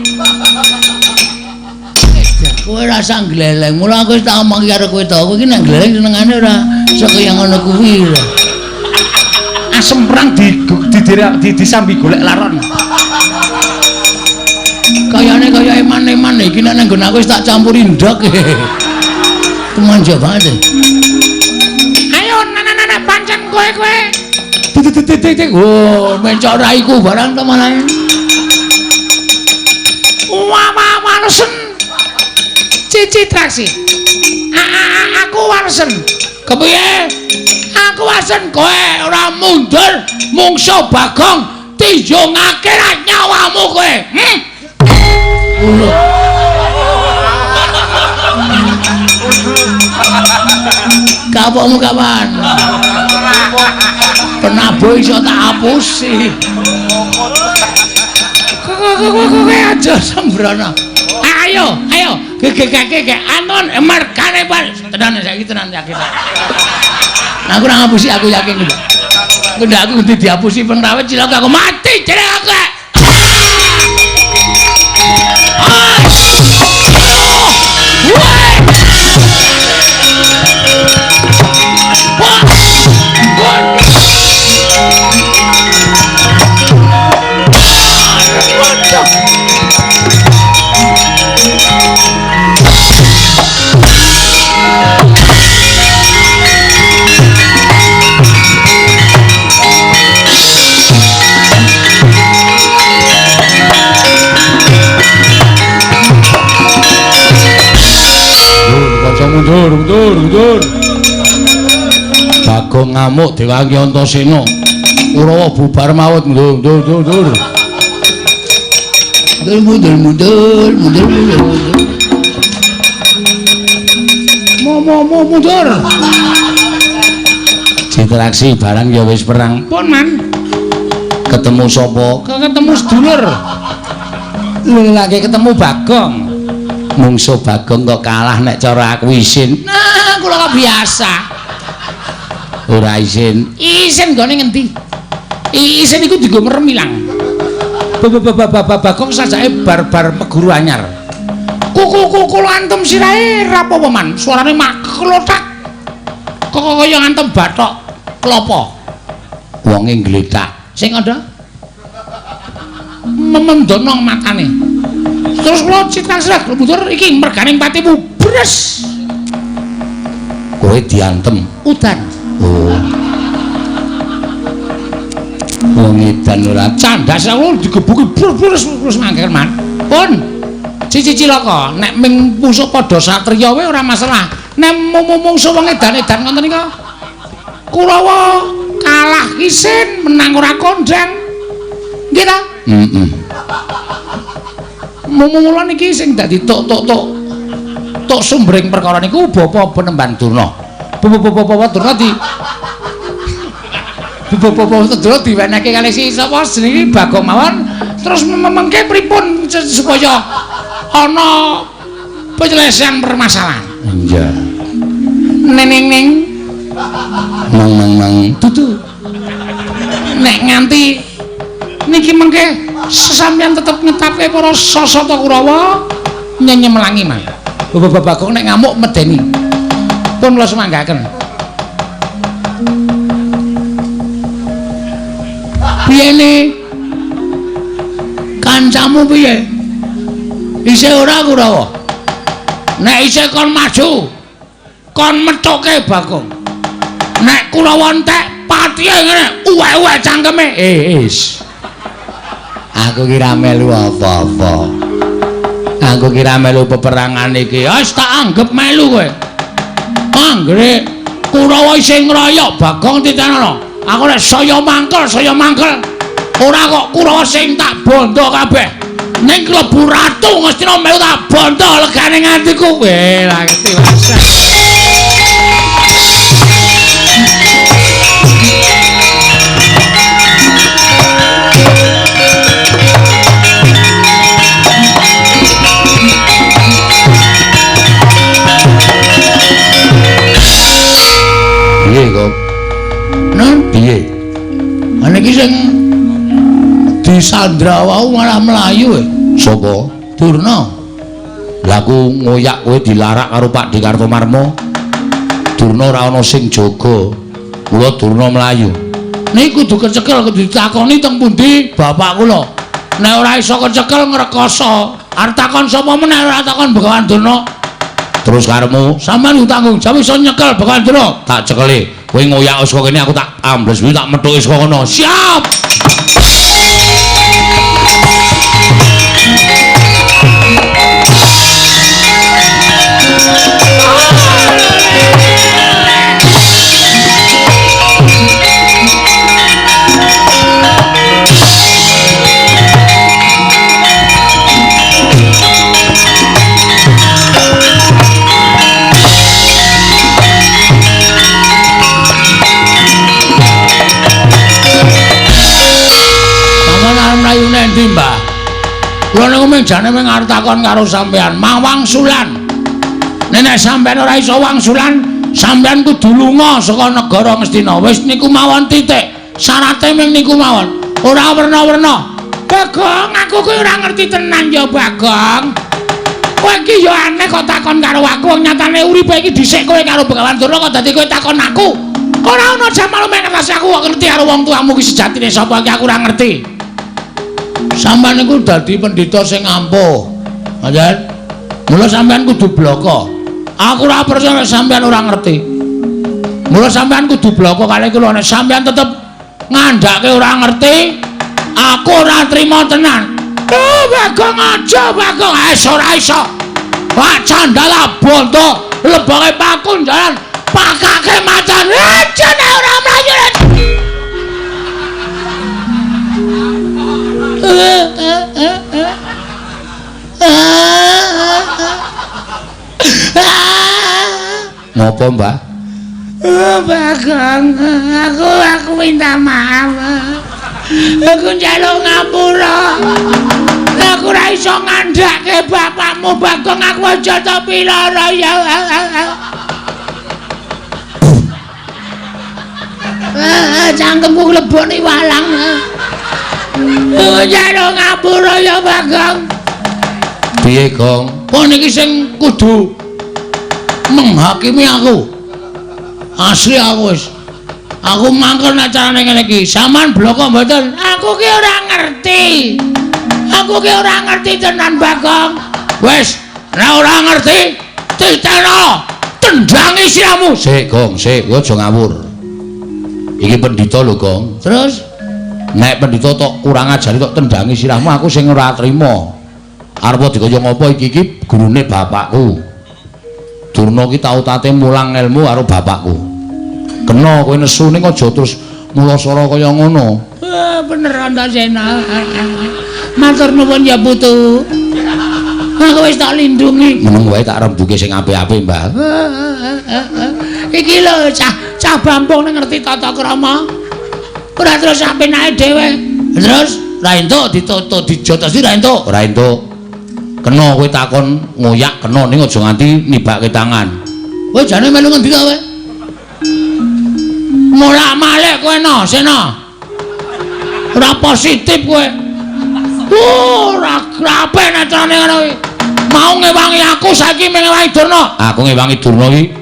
Kowe rasa gleleng, mula aku wis tak omong karo kowe to. Kowe iki nek gleleng senengane ora iso kaya ngono kuwi. Asem perang disambi golek laron. Kayane kaya eman-eman iki nek nang nggon aku wis tak campuri ndok. Manja banget. Ayo nana pancen kowe. Titik. Oh, mencok raiku barang to malah. Wah, malesen. Cici traksi. Aku warsen. Kepiye? Aku warsen kowe ora mundur mungsuh Bagong tijungake ra nyawamu kowe. Kapokmu kapan? Penabuh iso tak hapusi. Kowe aja sembrono. Ayo, gegekake anon mergane tenan saiki tenan yakin. Aku ora ngapusi aku yakin lho. Ndak aku kudu dihapusi penrawit cilok aku mati jeneng aku. Mundur. Bagong ngamuk Dewangi Antasena. Kurawa bubar maut mundur. Mundur. Mundur. Interaksi barang ya wis perang. Pun man. Ketemu sapa? Ketemu sedulur. Lagi ketemu Bagong. Mungsuh Bagong kok kalah nek cara aku isin. Nah, kula biasa. Ora isin. Isin gone ngendi? Isin iku dienggo meremilang. Bagong sajake bar meguru anyar. Kuku antem sirahe rapopo man. Suarane mak klothak. Kok kaya ngantem bathok klopo. Wonge ngledak. Sing ada memendono matane. Terus kula citang srah mundur iki merganing patimu bres. Kowe diantem udan. Oh. Wong edan ora candas aku digebuki terus mangkel man. Pun cici cilaka nek ming musuh padha satriya wae ora masalah. Nek mungsuh wong edan-edan ngoten nika Kurawa kalah isin menang ora kondang. Nggih ta? Heeh. Mula niki sing dadi tok sumbering perkara niku Bapa Penemban Durna. Bapa Durna diwenehke kalih si sapa jenenge Bagong mawon terus mengke pripun supaya ana penyelesaian permasalahan. Iya. Neng tutu. Nek nganti niki mengke sesampeyan tetep ngetapke para Sasata Kurawa nyemelangi mah. Bapak Bagong nek ngamuk medeni. Pun kula semanggaken. Piyene kancamu piye? Isih ora Kurawa? Nek isih kon maju, kon methoke Bagong. Nek Kurawa entek patihe ngene, uwek-uwek cangkeme. Is. Aku kira melu apa-apa. Aku kira melu peperangan iki. Wis tak anggap melu kowe. Anggere Kurawa isih ngroyok Bagong titenono. Aku nek saya mangkel. Ora kok Kurawa sing tak bondo kabeh. Ning klebu ratu Ngastina melu tak bondo legane ngantiku. Lah ngerti wae. Piye kok? Nah, piye? Ana iki sing disandra wau malah mlayu. Sapa? Durna. Lah aku ngoyak kowe dilarak karo Pak Dikartomarmo. Durna ora ana sing jaga. Kula Durna mlayu. Niku kudu kecekel kudu ditakoni teng pundi bapak kula. Nek ora iso kecekel ngrekoso. Arep takon sapa meneh ora takon Begawan Durna. Terus karemu sampean tanggung jawab iso nyekel Begawan Durna. Tak cekeli. Kowe ngoyak saka kene aku tak ambles kuwi tak methuki saka kono. Siap. Kula niku menjane mung arep takon karo sampean, mawangsulan. Nek sampean ora iso wangsulan, sampean kudu lunga saka negara Ngastina. Wis niku mawon titik. Syarate mung niku mawon. Ora werna-werna. Bagong, aku kuwi ora ngerti tenan ya, Bagong. Kowe iki ya aneh kok takon karo aku, wong nyatane uripe iki dhisik kowe karo Begawan Durna kok dadi kowe takon aku. Ora ana jamal mengerti aku kok ngerti karo wong tuamu ki sejatine sapa iki aku ora ngerti. Sampeyan niku dadi pendhita sing ampuh. Nggih. Mula sampeyan kudu bloko. Aku ora percaya sampeyan ora ngerti. Mula sampeyan kudu bloko kalih kula nek sampeyan tetep ngandhake ora ngerti, aku ora trima tenan. Oh, Bagong aja, Bagong. Ora iso. Pak Candala bondo leboke pakun jalan pakake macan. Jane ora mlayu. Ngopo, Mbah? Bagong, aku minta maaf. Aku njaluk ngapura. Aku ora iso ngandhake bapakmu, Bagong. Aku aja to pilara ya. Cangkemku leboni walang. Aku njaluk ngapura ya, Bagong. Piye, Gong? Kok niki sing kudu menghakimi aku. Asli aku wis. Aku mangkel nek carane ngene iki. Saman bloko mboten. Aku ki ora ngerti. Aku ki ora ngerti tenan, Bagong. Wis, nek ora ngerti, titeno tendangi siramu. Sik, Gong, sik, kowe aja ngawur. Iki pendhita lho, Gong. Terus Nek pendhita tok kurang ajari tok tendangi sirahmu, aku sing ora trima. Arep dikaya ngopo iki gurune bapakku. Durna ki tau tate mulang ilmu karo bapakku. Kena kowe nesu ning aja terus mulasara kaya ngono. Bener Antasena. Matur nuwun ya Putu. Aku wis tak lindungi. Meneng wae tak rembuke sing apik-apik, Mbah. Iki lho cah Bambong ning ngerti tata krama. Ora terus apenake dhewe. Terus ra entuk ditutuk dijotosi ra entuk. Ora entuk. Kena kowe takon ngoyak kena ning aja nganti nibake tangan. Kowe jane melu ngendi ta kowe? Mulak-malik kowe no, Sena. Ora positif kowe. Ora grape nek carane ngono kuwi. Mau ngewangi aku saiki ngewangi Durna. Aku ngewangi Durna iki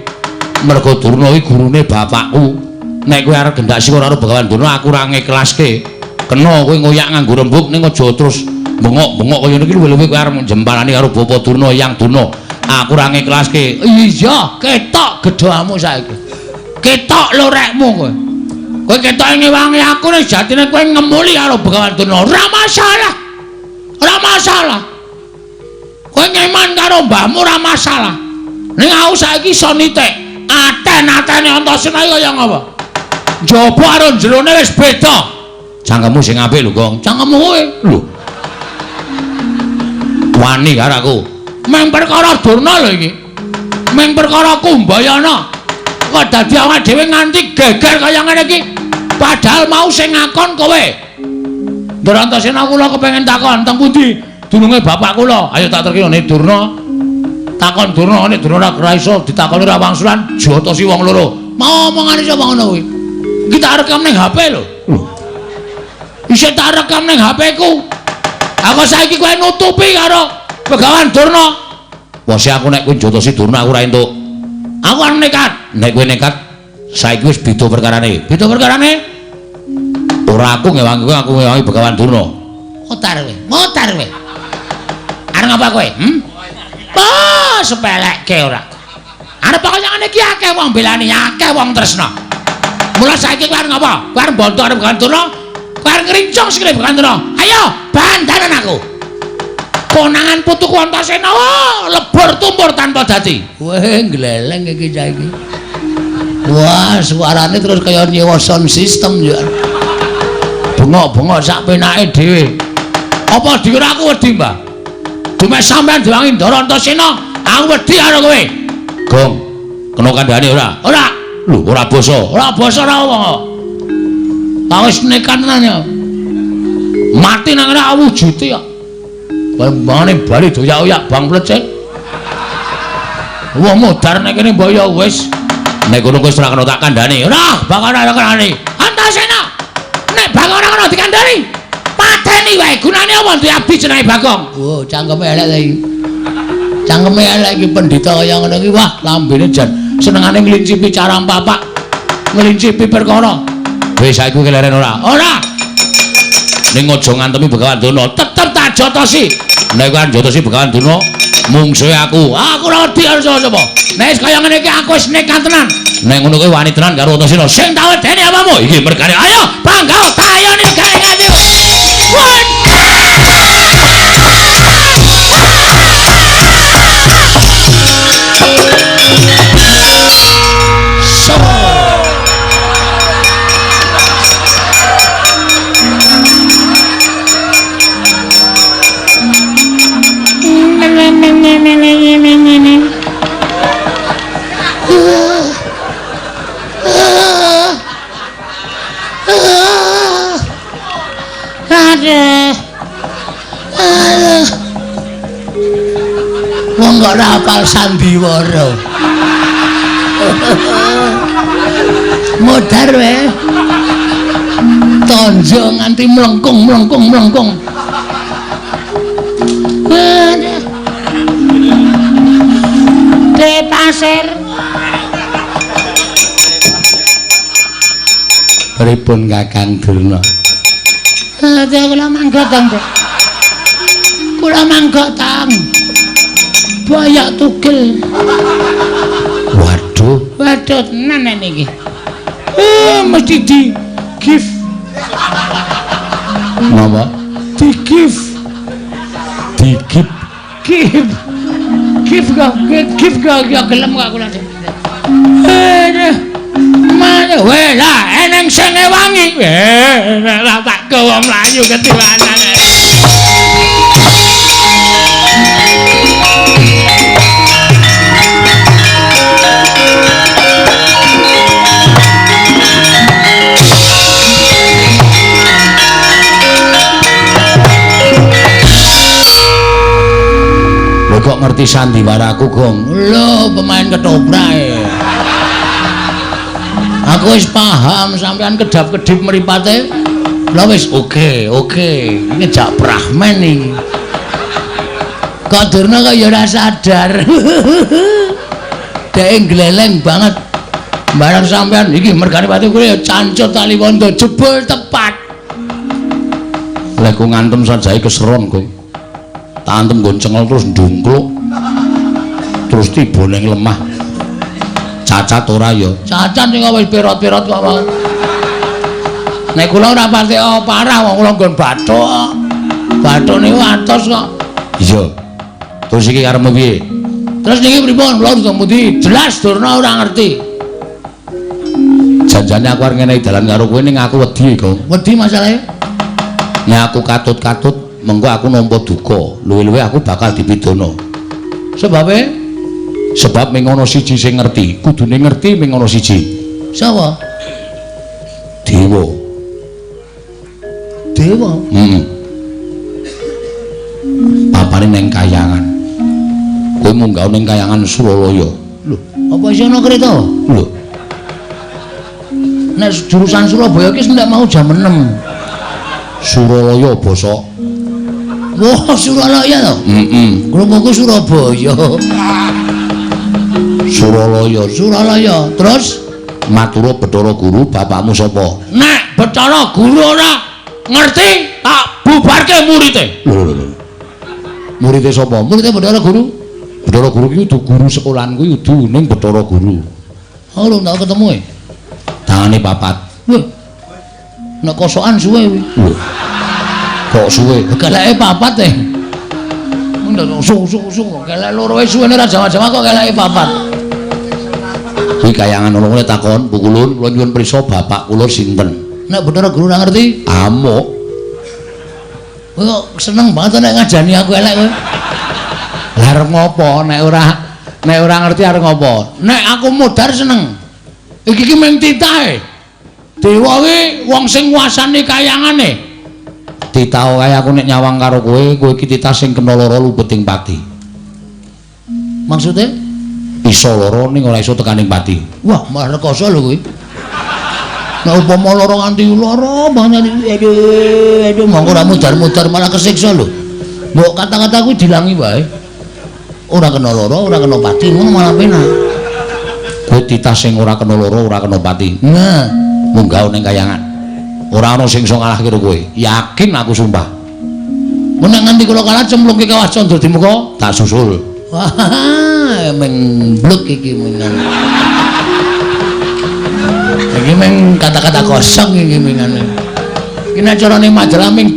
mergo Durna iki gurune bapakku. Nek kowe arep gendak sira karo Begawan Durna aku ora ngiklaske. Kena kowe ngoyak nganggo rembug ning aja terus bengok-bengok kaya ngene iki luwih kowe arep jembalani karo Bapak Durna Yang Durna. Aku ora ngiklaske. Iya, ketok gedhamu saiki. Ketok lorekmu kowe. Kowe ketok ngewangi aku nek jatine kowe ngemuli karo Begawan Durna. Ora masalah. Ora masalah. Kowe ngeman karo mbahmu ora masalah. Ning aku saiki iso nitik. Aten-atene Antasena kaya ngapa? Njaba karo jerone wis beda. Cangkemmu sing apik lho, Gong. Cangkemmu kowe. Lho. Wani karo aku. Meng perkara Durna lho iki. Meng perkara Kumbayana. Kok dadi awake dhewe nganti geger kaya ngene iki. Padahal mau sing ngakon kowe. Ndara Antasena kula kepengin takon teng pundi dununge bapak kula. Ayo tak terkira nek Durna. Takon Durna nek Durna ora iso ditakoni ra wangsulan jotosi wong loro. Mau omongane sapa ngono kuwi? Iki tak rekam ning HP lho. Isih tak rekam ning HP-ku. Aku saiki kowe nutupi karo Begawan Durna. Wah, aku nek kowe jotosi Durna aku ora entuk. Aku arep nekat. Nek kowe nekat saiki wis beda perkarane. Beda perkarane? Ora aku ngewangi kowe, aku ngewangi Begawan Durna. Motar kowe. Motar kowe. Arep ngapa kowe? Oh, sepelekke ora. Arep kaya ngene iki akeh wong belani, akeh wong tresna. Mula saiki kowe arep ngapa? Kowe arep bondo arep Begawan Durna. Kowe arep ngrincong sikile Begawan Durna. Ayo, bandanan aku. Konangan putuku Antasena lebur tumpur tanpa dadi. Weh, gleleng iki saiki. Wah, suarane terus kaya nyewa sound system ya. Bengok-bengok sak penake dhewe. Apa dikira aku wedi, Mbah? Dume sampean diwangi Ndara Antasena, aku wedi karo kowe. Gong, kena kandhane ora? Ora. Lho, ora basa. Ora basa ora apa. Lah wis nekat tenan ya. Mati nang ora wujude ya. Bangane bali doyak-oyak bang plecet. Wong modar nek kene mbok ya wis. Nek ngono wis ora kena tak kandhani. Ora, bakal ora kandhani. Antasena. Nek Bagong ora kena dikandhani. Pateni wae gunane apa duwe abdi jenenge Bagong. Oh, cangkeme elek ta iki. Cangkeme elek iki pendhita kaya ngono iki wah lambene jan Senengane nglincipi cara papak. Nglincipi perkara. Wis saiki keleren ora? Ora. Ning aja ngantemi Begawan Duna, tetep tak jotosi. Nek kan jotosi Begawan Duna, mungsuhe aku. Aku ora wedi karo sapa. Nek wis kaya ngene iki aku wis nekat tenan. Nek ngono kuwi wani tenan karo Antasena. Sing tak wedeni apamu? Iki mergane. Ayo, bangga tayone gawe ngati. Wong kok ora hafal sandiwara. Modar wae. Tonjo nganti mlengkung. De pasir. Pripun Kakang Durna? Kula mangga tang. Kula mangga tang. Bayak tugel. Waduh tenan niki. Mesti di give. Napa? Di give. Give ga gelem gak kula. Mana wae lah eneng sing wangi. Lah tak gawa mlayu ketiwanan. Kok ngerti sandiwaraku, Gong? Lho, pemain ketoprak. Aku wis paham sampean kedap-kedip mripate. Lah wis oke. Iki jak Brahman iki. Kok Durna kok ya ora sadar. Dek gleleng banget. Barang sampean iki mergane pati kuwi ya cancut tali wondo jebul tepat. Lek ku ngantem sajae keseron, Gong. Tak antem nggon cengel terus ndungkluk. Terus tiba ning lemah. Cacat ora ya? Cacat sing wis pirot-pirot kok. Nek kula ora pati parah wong kula nggon bathuk. Bathuk niku atos kok. Iya. Terus iki karepmu piye? Terus niki pripun? Kula ngendi? Jelas Durna ora ngerti. Janjane aku arep ngenehi dalan karo kowe ning aku wedi, Gong. Wedi masalahe? Nek aku katut-katut mengko aku nampa duka, luwih-luwih aku bakal dipidana. Sebab ming ana siji sing ngerti, kudune ngerti ming ana siji. Sapa? Dewa. Papane ning Kayangan. Kowe munggah ning Kayangan Suralaya. Lho, apa iso ana kereta? Lho. Nek jurusan Surabaya ki nek mau jam 6. Suralaya basa. Wah, Suralaya to? Krunguku Surabaya. Suralaya. Terus matura Bathara Guru, bapakmu sapa? Nek Bathara Guru ora ngerti, tak bubarke murite. Lho. Murite sapa? Murite Bathara Guru. Bathara Guru ki udu guru sekolahan kuwi udu ning Bathara Guru. Oh, lho tak ketemu e. Tangane papat. Wah. Nek kosokan suwe kuwi. Lho. Kok suwe? Keleke papat e. Ndak sung kelek loro wis suwene ra jama-jama kok keleke papat. Kuwi Kayangan ana ngene takon, Bu Kulun, kula nyuwun prisa bapak kula sinten? Nek Bathara Guru ora ngerti, Amuk. kowe kok seneng banget nek ngajani aku elek kowe. Lah arep ngopo nek ora ngerti arep ngopo? Nek aku modar seneng. Iki ki mung titahe. Dewa kuwi wong sing nguasani kayangane. ditau kaya aku nek nyawang karo kowe iki titah sing kena lara lubeting pati. Maksudnya? Iso lara ning ora iso tekaning pati. Wah, malah rekoso lho kuwi. Nek upama lara nganti lara banget aduh mongko ora mudar-mudar malah kesiksa lho. Mbok kata-kata kuwi dilangi wae. Ora kena lara, ora kena pati, ngono malah penak. Kowe titah sing ora kena lara, ora kena pati. Nah, munggah ning kayangan. Ora ana sing iso ngalahke karo kowe. Yakin aku sumpah. Nek nganti kula kalah cemplungke Kawah Candra di muka, tak susul. wah, mengbluk iki mengan. Iki meng kata-kata kosong iki mengane. Iki nek carane majalah ming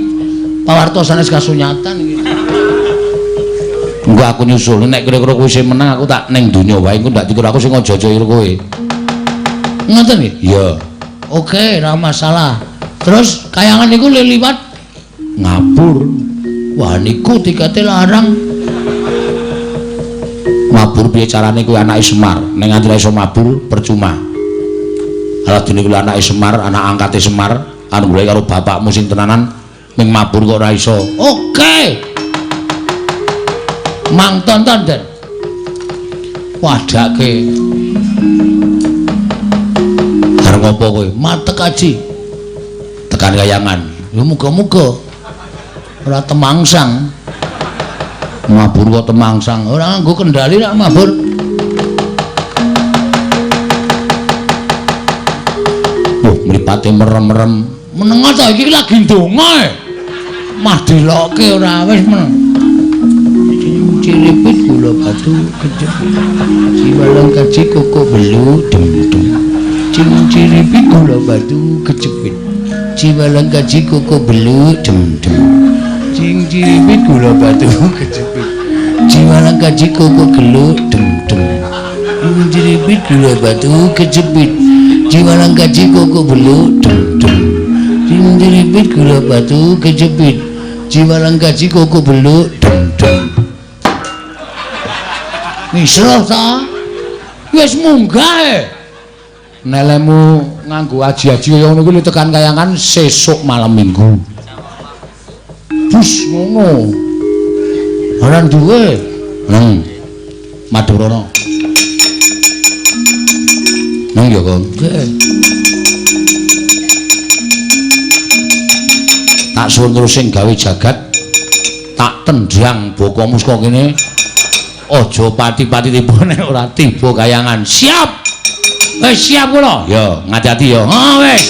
pawarta sanes kasunyatan iki. Engko aku nyusul nek kira-kira kowe sing menang aku tak ning donya wae engko ndak dikira aku sing aja-aja karo kowe. Ngoten nggih? Iya. Oke, ora masalah. Terus kayangan niku liwat Ngabur. wah niku tikete larang. Mabur piye carane kowe anake Semar? Ning nganti iso mabur percuma. Ala dene kuwi anake Semar, anak angkate Semar, anu golek karo bapakmu sing tenanan ning mabur kok ora iso. Oke. Mang tonton Den. Wadake. Arep ngopo kowe? Matek aji. Tekan kayangan. Ya muga-muga ora temangsang. Mabur kok temangsang. Ora nganggo kendali rak mabur. Wah, mripate merem-merem. Menengo ta iki lagi ndonga. Mah dilokke ora wis meneng. Ciripit gula batu kejepit. Ciwalang kaji koko belu dem-dem. Ciripit gula batu kejepit. Ciwalang kaji koko belu dem-dem. Ciripit gula batu kejepit. Ciwalang kaji koko gelu dem-dem. Ciripit gula batu kejepit. Ciwalang kaji koko belu dem-dem. Ciripit gula batu kejepit. Ciwalang kaji koko belu dem-dem. Misra ta? Wis munggah. Nelemu nganggo aji-aji kaya ngono kuwi tekan kayangan sesuk malam Minggu. Bus ngono. Ora duwe. Madurana. Nang ya kok. Tak suwun terus sing gawe jagat tak tendang boko muska kene. Aja pati-pati tiba nek ora tiba kayangan. Siap. Wis siap kula. Ya, ngati-ati ya. Ah wis.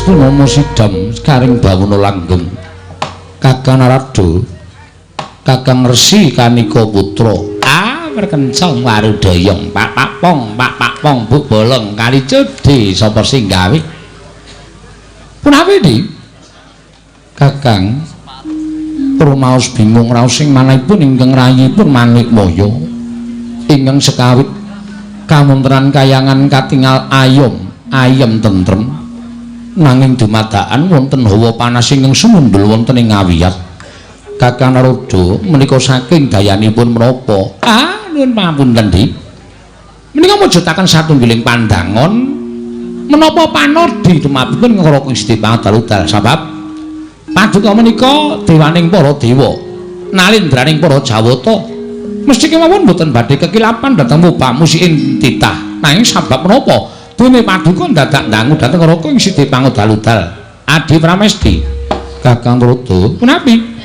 Nomo sidam karing bangun langgeng Kakang Narada Kakang Resi Kanika putra perkencong warudayong pak pong bu bolong kali cedhi sapa sing gawe punapi di Kakang rumaos bingung raos sing manahipun ingkang rayipun Manikmaya ingkang sekawit kamontenan kayangan katingal ayem tentrem nanging dumadakan wonten hawa panas ingkang sumundul wonten ing ngawiyat. Kakang Narada menika saking dayanipun menapa? Nuwun pamunten, Di. Menika mujudaken satunggiling pandangon menapa panardi tumapipun Kala Gusti Pangadal sebab paduka menika dewaning para dewa, nalindraning para Jawata. Mesti kemawon mboten badhe kekilapan dhateng mupamusiking titah. Nanging sebab menapa? Dene paduka dadak dangu dhateng Kala Gusti Pangadal. Adi Pramesti. Kakang Narada, punapi?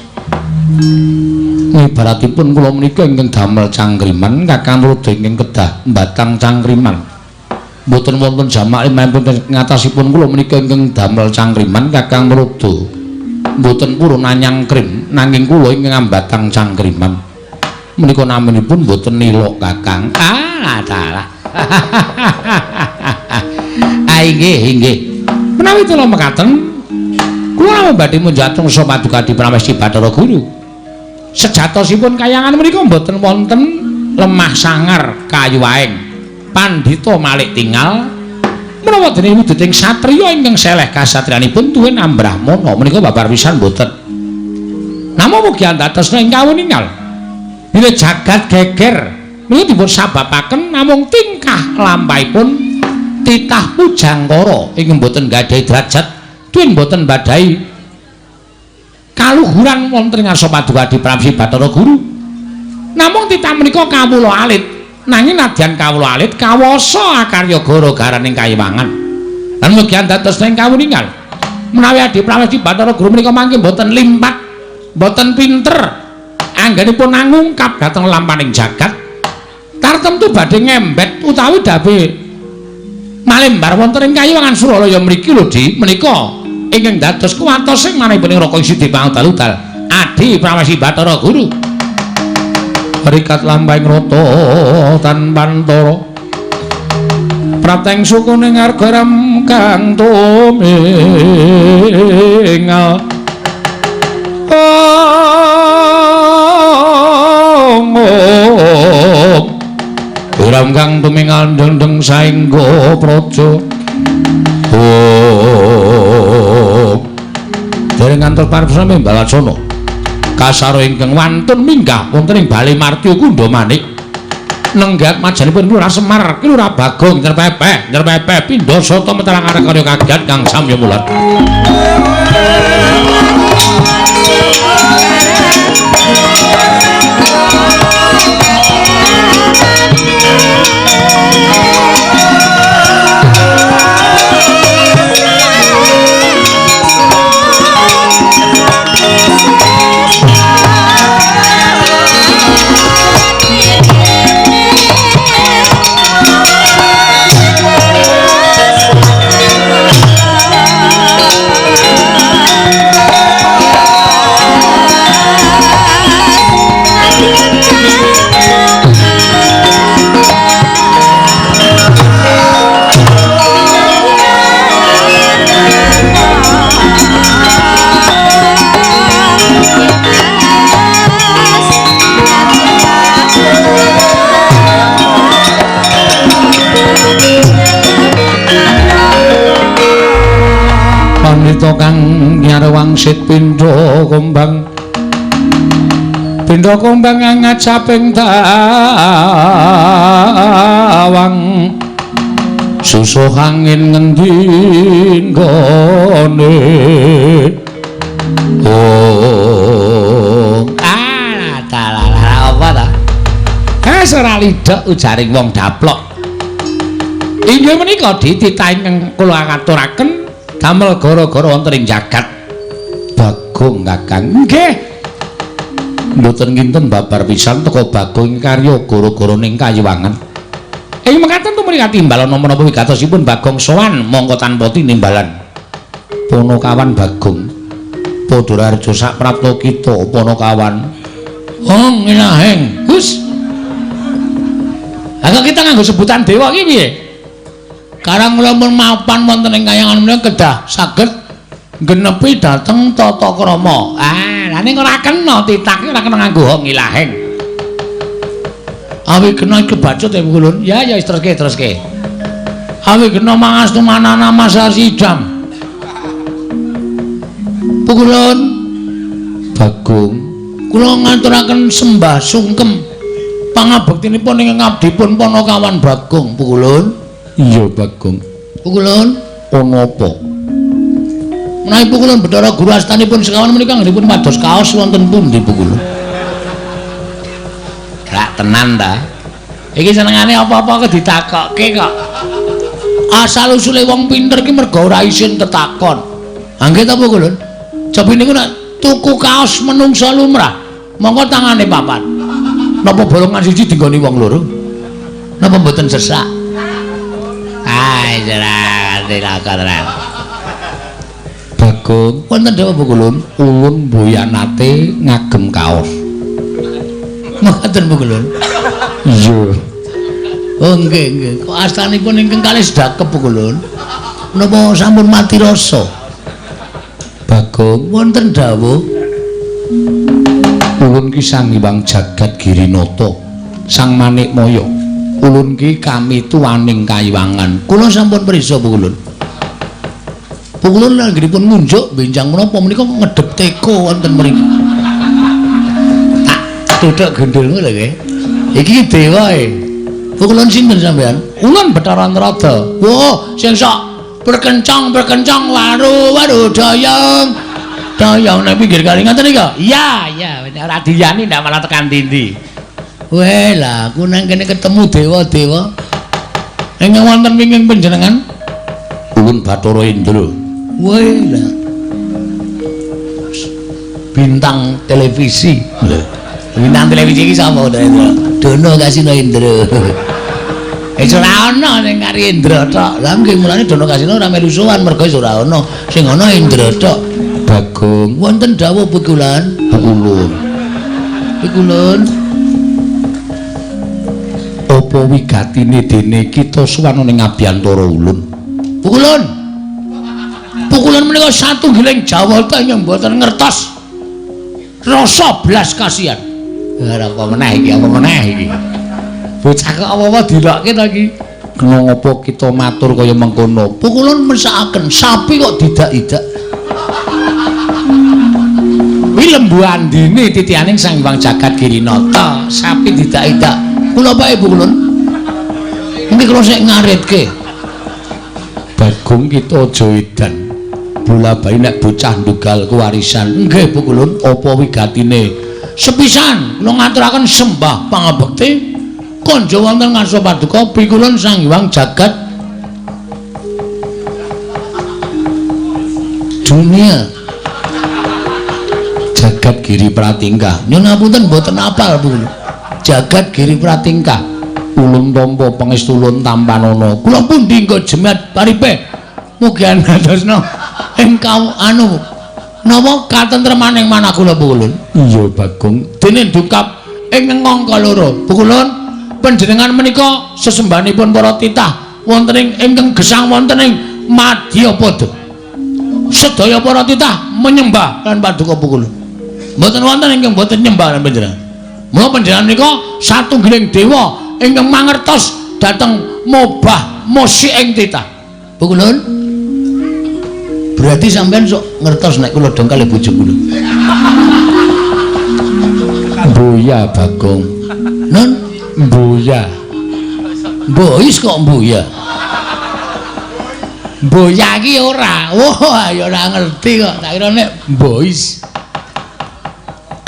Ibaratipun kula menika ingkang damel cangkriman, Kakang Narada ingkang kedah mbatang cangkriman. Mboten wonten jamak ngatasipun kula menika ingkang damel cangkriman, Kakang Narada. Mboten purun nyangkrim, nanging kula ingkang mbatang cangkriman. Menika naminipun mboten nila, Kakang. Dalah. Inggih. Menawi kula mekaten, kula badhe munjatung sapa paduka Adi Pramesti Bathara Guru. Sejatosipun kayangan menika mboten wonten lemah sangar kayuwaing pandhita malih tinggal menawa dene wujuting satriya ingkang seleh kasatriyanipun tuwin ambrahmana menika babar pisan mboten. Namung mugi antatosna ing kawuningal bila jagat geger menika dipun sababaken namung tingkah lampahipun titah pujangkara ingkang mboten gadhahi derajat tuwin mboten badhahi kaluhuran wonten ngarsa paduka Adi Pramesti Bathara Guru. Namung titah menika kawula alit, nanging nadyan kawula alit kawasa akarya gara-garaning kayiwangan. Lan mugi antatosna ing kawuningal menawi Adi Pramesti Bathara Guru menika mangke mboten limpat, mboten pinter anggenipun nangungkap dhateng lampaning jagat tartemtu badhe ngembet utawi dabe malembar wonten ing kayiwangan Suralaya mriki lho, Di. Menika ingkang dados kuwatosing manahipun Raka Sidi Pangadal Adi Pramesti Bathara Guru. Rikat lampahing rata tan pantara prateng sukuning argaram kang tumingal Wiram kang tumingal dendeng saengga praja. Dereng ngantos paripurna Mbalaksana. Kasara ingkang wantun minggah wonten ing Bali Martya Kundha Manik. Nenggat majanipun Lurah Semar, Lurah Bagong nyerpepeh pindha sata meterang arek karya kagat kang samya mulat. Pandhita kang nyarwangsit pindha kombang ngajaping tawang susuh angin ngendi nggone apa ta ora lidhek ujaring wong daplok. Inggih menika dititah ingkang kula aturaken damel gara-gara wonten ing jagat Bagong, Kakang. Nggih. Mboten kinten babar pisan teka Bagong karya gara-gara ning kayiwangan. Ing mekaten tumriki timbalan menapa wigatosipun Bagong sowan mongko tanpa tinimbalan. Ponokawan Bagong. Padha raja sak prapta kita Ponokawan. Hong ilaheng. Gus. Lah kita nganggo sebutan dewa iki piye? Karang lamun mapan wonten ing kayangan menika kedah saged genepi dhateng tata krama. Lah ning ora kena titah ora kena nganggo hong ilaheng. Awi kena kebacut ya Pukulun. Ya ya terus ke. Awi kena mangastu manana masa sidam. Pukulun. Bagong. Kula ngaturaken sembah sungkem pangabektinipun ing ngabdipun Panakawan Bagong, Pukulun. Iya, Bagong. Pukulun, ana apa? menawi Pukulun Bathara Guru astanipun sekawan menika ngripun mados kaos wonten pundi, Pukulun? Rak tenan ta? Iki senengane apa-apa kok ditakokke kok. Asal usule wong pinter ki mergo ora isin tetakon. Angge ta, Pukulun? Cobi niku nek tuku kaos menungsa lumrah, monggo tangane papat. Napa bolongan siji dinggoni wong loro? Napa mboten sesak? Hai, silakan. Bagong, Wonten dawuh Pukulun, ulun mboyanate ngagem kaos. mboten Pukulun. Iya. Oh nggih. Kok astanipun ingkang kalih sedakep Pukulun? Napa sampun mati rasa? Bagong, Wonten dawuh ulun ki Sang Hyang Jagat Girinata, Sang Manikmaya. Ulun ki kami tuwaning kayiwangan. kula sampun prisa Pukulun. Pukulun langgenipun ngunjuk benjang menapa menika ngedhep teko wonten mriki. Tak tuthuk gendulmu lho nggih. Iki dewa e. Pukulun sinten sampean? Ulun Bathara Narada. Wah, sing sok berkencang waru dayang nang pinggir kali ngaten iki. Iya, ora diyani ndak malah tekan ndi. Weh lah, aku nang kene ketemu dewa-dewa. Ing wonten wingking panjenengan? Ulun Bathara Indra. Weh lah. Bintang televisi. Bintang televisi iki sapa to, Indra? Dono Kasino Indra. Ora ana ning kari Indra tok. Lah nggih mulane Dono Kasino ora melu sowan mergo ora ana. Sing ana Indra tok. Bagong, Wonten dawuh Pukulan. ulun. Pukulun. Apa wigatine dene kita suwana ning Abyantara ulun? Pukulun. Pukulan menika satunggiling jawata yang mboten ngertos rasa blas kasihan. Ora apa meneh iki. Bocah kok apa-apa dilokke ta iki? Kena ngapa kita matur kaya mengkono? Pukulun mesakaken sapi kok didak-idak. Kuwi lembu andine titianing Sang Hyang Jagat Girinata, sapi didak-idak. Kula bae Pukulun. Iki kula sik ngaritke. Bagong kita aja edan. Bola-bali nek bocah ndugal kewarisan. Nggih Pukulun. Apa wigatine? Sepisan kula ngaturaken sembah pangabekti kanja wonten ngarsa paduka Pikulun Sang Hyang Jagat Dunia Jagat Giri Pratingkah. Nyun ngapunten mboten apal Bu. Jagat Giri Pratingkah. Ulun tampa pangestu ulun tampanana. Kula pundi engko jemet paripe. Mugi anadosna engkau napa katentremaning manah kula Pukulun. Iya Bagong. Dene dukap ing ngangka loro. Pukulun panjenengan menika sesembahanipun para titah wonten ing ingkang gesang wonten ing Madyapada. Sedaya para titah menyembah lan paduka Pukulun. Mboten wonten ingkang mboten nyembah lan panjenengan. Mula panjenengan menika satunggiling dewa ingkang mangertos dhateng mobah musik ing titah. Pukulun. Berarti sampean sok ngertos nek kula dong kalih bojo kula. Mboya Bagong. Nun Mboya. Bois kok mboya. Mboya iki ora. Wah, ya ora ngerti kok. Tak kira nek bois.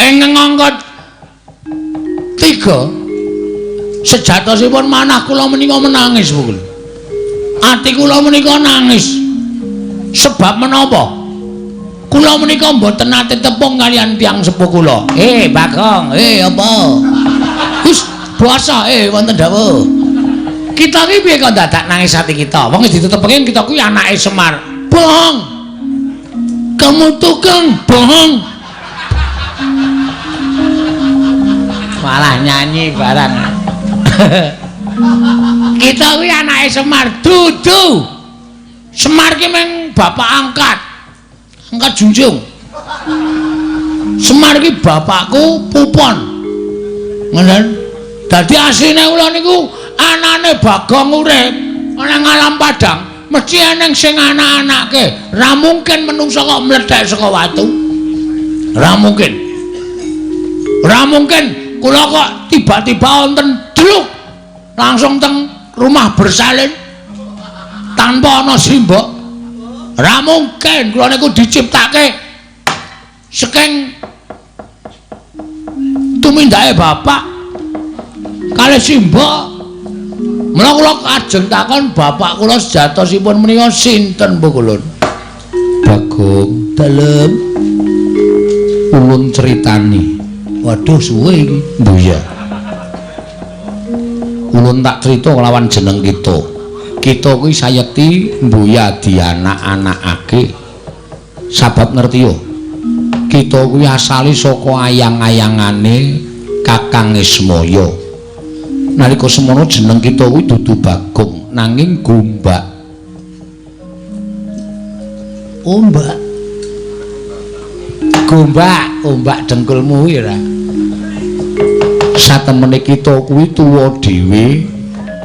Ing ngangkat 3 sejatosipun manah kula menika menangis, Bu. Ati kula menika nangis. Sebab menapa? Kula menika mboten nate tepung kalian tiyang sepuh kula. Bagong, apa? Wis basa wonten dawuh. Kita iki piye kok dadak nangis ati kita? Wong ditetepengi kita kuwi anake Semar. Bohong. Kamu tukang bohong. Malah nyanyi barang. Kita kuwi anake Semar, dudu. Semar ki meng bapak angkat junjung. Semar ki bapakku Pupon. Ngoten. Dadi asline kula niku anane Bagong urip ana ngalam padang, mesti eneng sing anak-anake. Ra mungkin menungso kok mledhek saka watu. Ra mungkin. Ra mungkin kula kok tiba-tiba wonten deluk langsung teng rumah bersalin tanpa ana simbok. Ra mungkin kula niku diciptake saking tumindake bapak kalih simbok. Mula kula ajeng takon bapak kula sejatosipun menika sinten Bu Kulun? Bagong dalem ulun critani. Waduh suwe iki. Mbuya. Ulun tak crita kelawan jeneng kita. Kita kuwi sayekti mbuya dianak-anakake. Sabab ngerti yo. Kita kuwi asale saka ayang-ayangane Kakang Ismaya. Nalika semono jeneng kita kuwi dudu Bagong nanging Gombak. Ombak. Gombak, ombak dengkulmu kuwi ra. Satemene kita kuwi tuwa dhewe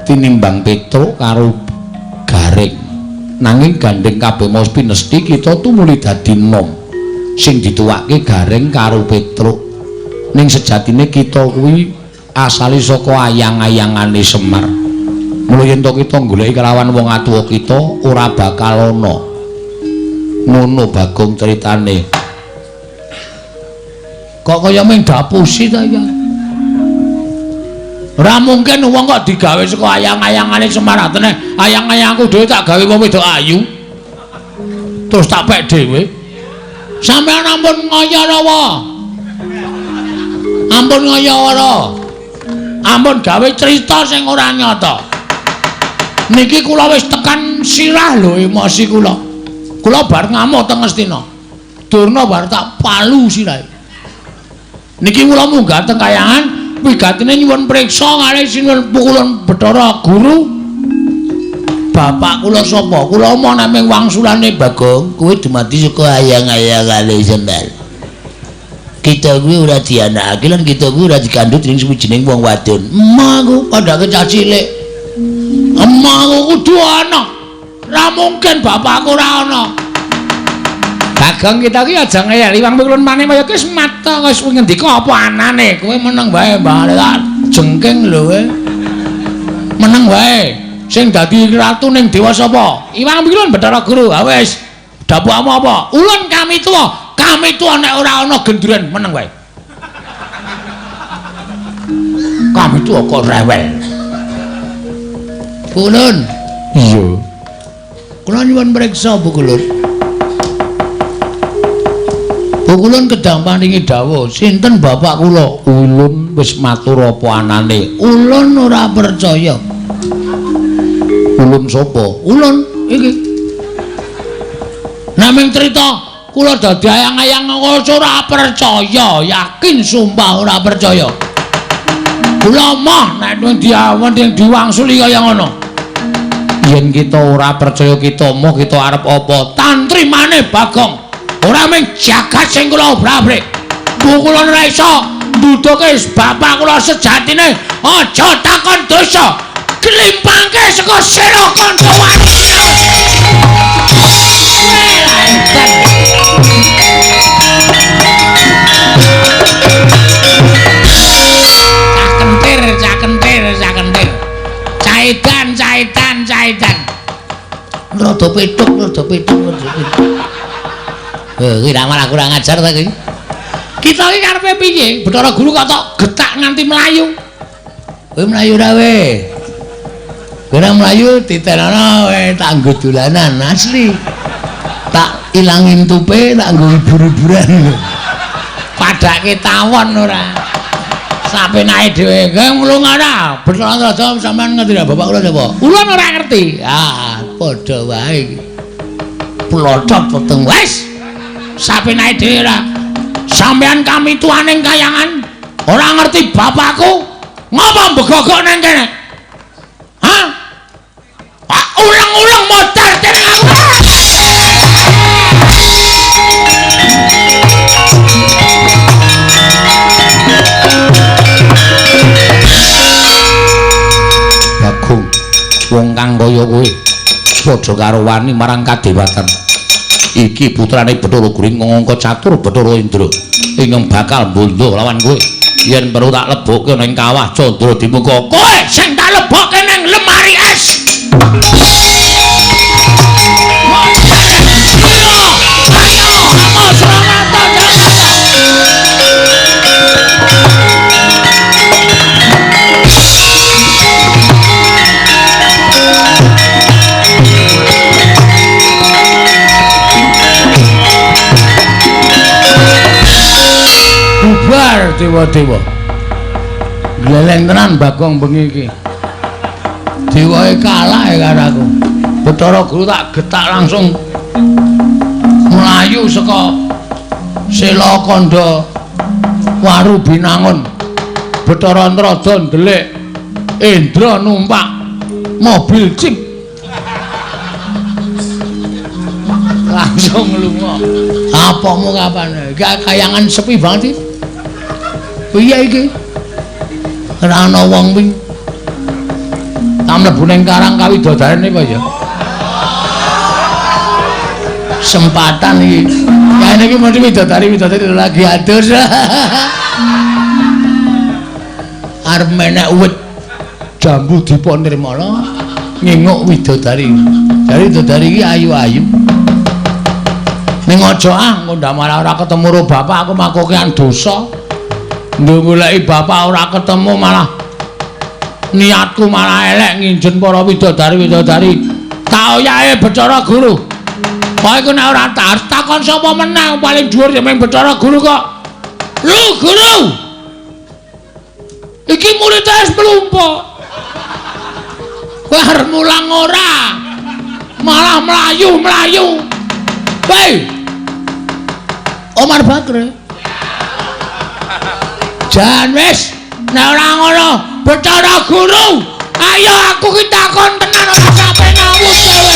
tinimbang Petruk karo Garing. Nanging gandeng kabeh mau pinesti kita tumuli dadi nom. Sing dituwake Garing karo Petruk. Ning sejatine kita kuwi asale saka ayang-ayangane Semar. Mula yen to kita goleki kelawan wong atuwa kita ora bakal ana. Ngono Bagong critane. Kok kaya ming dapusi ta ya? Ora mungkin wong kok digawe saka ayang-ayangane Semar atene ayang-ayangku dhewe tak gawe wong wedok ayu. Terus tak pek dhewe. Sampeyan ampun ngayara. Ampun ngayara. Ampun gawe cerita sing ora nyata. Niki kula wis tekan sirah lho emosi kula. Kula bar ngamuk teng Ngastina. Durna bar tak palu sirahe. Niki kula munggah teng kayangan wigatine nyuwun priksa kalih sinuwun pukulun Bathara Guru. Bapak kula sapa? Kula omong namung wangsulane Bagong, Kowe dumadi saka ayang-ayangane Semar. Kita kuwi ora dianakake lan kita kuwi ora dikandhut ning suwijining wong wadon. Emangku padake cah cilik. Emangku kudu ana. Ra mungkin bapakku ora ana. Bagong kita ki aja ngeyeli wong kulun maneh kaya wis mata wis ngendika apa anane. Kowe meneng wae bali tak jengking lho kowe. Meneng wae. Sing dadi ratu ning dewa sapa? Iwang Pilun Bathara Guru. Ha wis. Dapukmu apa? Ulun kami tuwa. Kami tuwa nek ora ana genduren meneng wae. Kami tuwa kok rewel. Kulun. Iya. Kula nyuwun priksa Bu Kulun. Bu Kulun kedang paringi dawuh, sinten bapak kula? Ulun wis matur apa anane. Ulun ora percaya. Ulun sapa? Ulun iki. Naming cerita kula dadi ayang-ayang ora percaya, yakin sumpah ora percaya. Kula mah nek diawan yang diwangsuli kaya ngono. Yen kita ora percaya kita moh kita arep apa? Tantrimane Bagong. Ora mung jagat sing kula obrak-abrik. Bu kula ora iso nduduke bapak kula sejatine aja takon dosa. Klimpangke saka sira kanca wanita. Cakentir. Caitan. Rada petuk. Kuwi ra malah kurang ajar ta kuwi. Kita iki karepe piye? Bathara Guru kok tok getak nganti mlayu. Kowe mlayu ra we. Kowe mlayu ditelana we tak nggo dolanan asli. Tak ilangin tupe tak nggo hibur-hiburan. Padake tawon ora. Sapenake dhewe ngulung ora. Bathara Raja sampean ngerti ra bapak kula sapa? Ulun ora ngerti. Ah, padha wae. Plothot peteng wis. Sapenake dhewe ora. Sampean kami tuaning kayangan ora ngerti bapakku ngapa begogok nang kene. Hah? Ulang-ulang modar dening aku. wong kang kaya kowe padha karo wani marang kadewatan. Iki putrane Bathara Gring ngangka catur Bathara Indra ingkang bakal bondo lawan kowe. Yen perlu tak lebokke ning kawah Candra Dimuka. Kowe sing tak lebokke ning lemari es. Bubar dewa-dewa. Gleleng tenan Bagong bengi iki. Dewae kalah karo aku. Bathara Guru tak getak langsung mlayu saka Sela Kandha Waru Binangun. Bathara Antrada ndelik Indra numpak mobil jeep. Langsung lunga. Apamu kapan? Iki kayangan sepi banget iki. Piye iki? Ora ana wong ping. Tak mlebu ning Karang Kawidodaren apa ya? Sempatan iki. Ya niki mesti widodari lagi adus. Arep menek uwit jambu dipa nirmala nginguk widodari. Dari widodari iki ayu-ayu. Ning aja ngundang malah ora ketemu karo bapak aku makokean dosa. Ndunguleki bapak ora ketemu malah niatku malah elek nginjen para widodari-widodari. Tak oyahe Bathara Guru. Kowe iku nek ora takon sapa meneh paling dhuwur ya mung Bathara Guru kok. Lho Guru. Iki murid wis mlumpuk. Kowe arep mulang ora? Malah mlayu-mlayu. Hei. Omar Bakre. Jan wis nek ora ngono Bathara Guru, ayo aku ki takon tenan ora sampe ngawut kowe.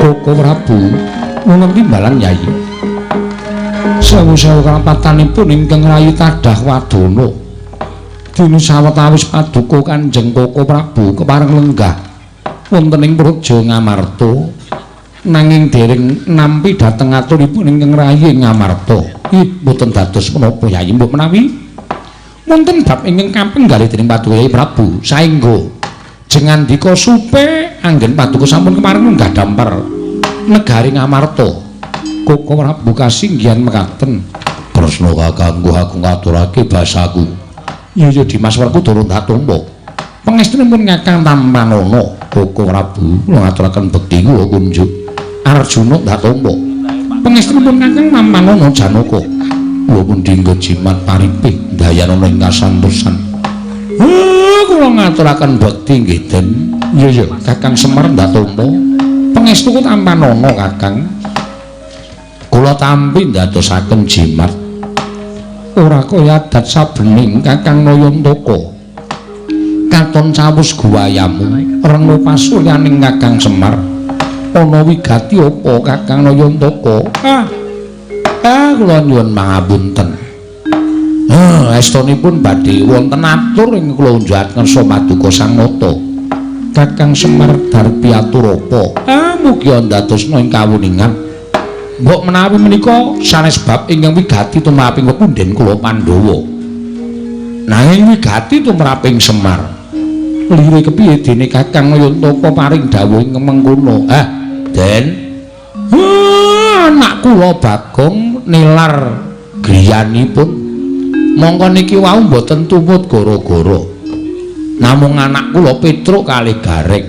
Koko Prabu nunung timbalan Nyai. Sewu-sewu kalampatanipun ingkang rayi tadah wadana. Dene sawetawis paduka Kanjeng Koko Prabu kepareng lenggah wonten ing Praja Ngamarta nanging dereng nampi dhateng aturipun ingkang rayi Ngamarta. Boten dados menapa Yai mbok menawi wonten bab ingkang kapenggalih dening Paduka Yai Prabu saengga jengandika supe anggen paduka sampun kepareng lenggah dampar negari Ngamarta. Koko Prabu kasinggihan mekaten. Kresna kakangku aku ngaturake basaku. Ya Dimas Werkudara Datumpa. Pangestunipun Kakang Tampanana. Koko Prabu kula ngaturaken bekti kula kunjuk Arjuna Datumpa. Pangestunipun Kakang Tampanana Janaka. Kula pun dinggo jimat paripih dayanana ing kasantosan. Kula ngaturaken bekti nggih Den. Ya Kakang Semar Datumpa. Pangestu Tampanana Kakang. Kula tampi ndadosaken jimat. Ora kaya adat sabening Kakang Nayantaka. Katon cawus guwayamu rena pasuryaning Kakang Semar. Ana wigati apa Kakang Nayantaka? Kula nyuwun pangapunten. Estunipun badhe wonten atur ing kula unjukaken Somaduka Sang Nata. Kakang Semar Darpi atur apa? Mugi ndadosna ing kawuningan. Mbok menawi menika sanes bab ingkang wigati tumraping pepundhen kula Pandhawa. Nanging wigati tumraping Semar. Lire kepiye dene Kakang Nayantaka paring dawuh ing mengkono? Den. Anak kula Bagong nilar griyanipun. Mongko niki wau mboten tumut gara-gara. Namung anak kula Petruk kalih Gareng.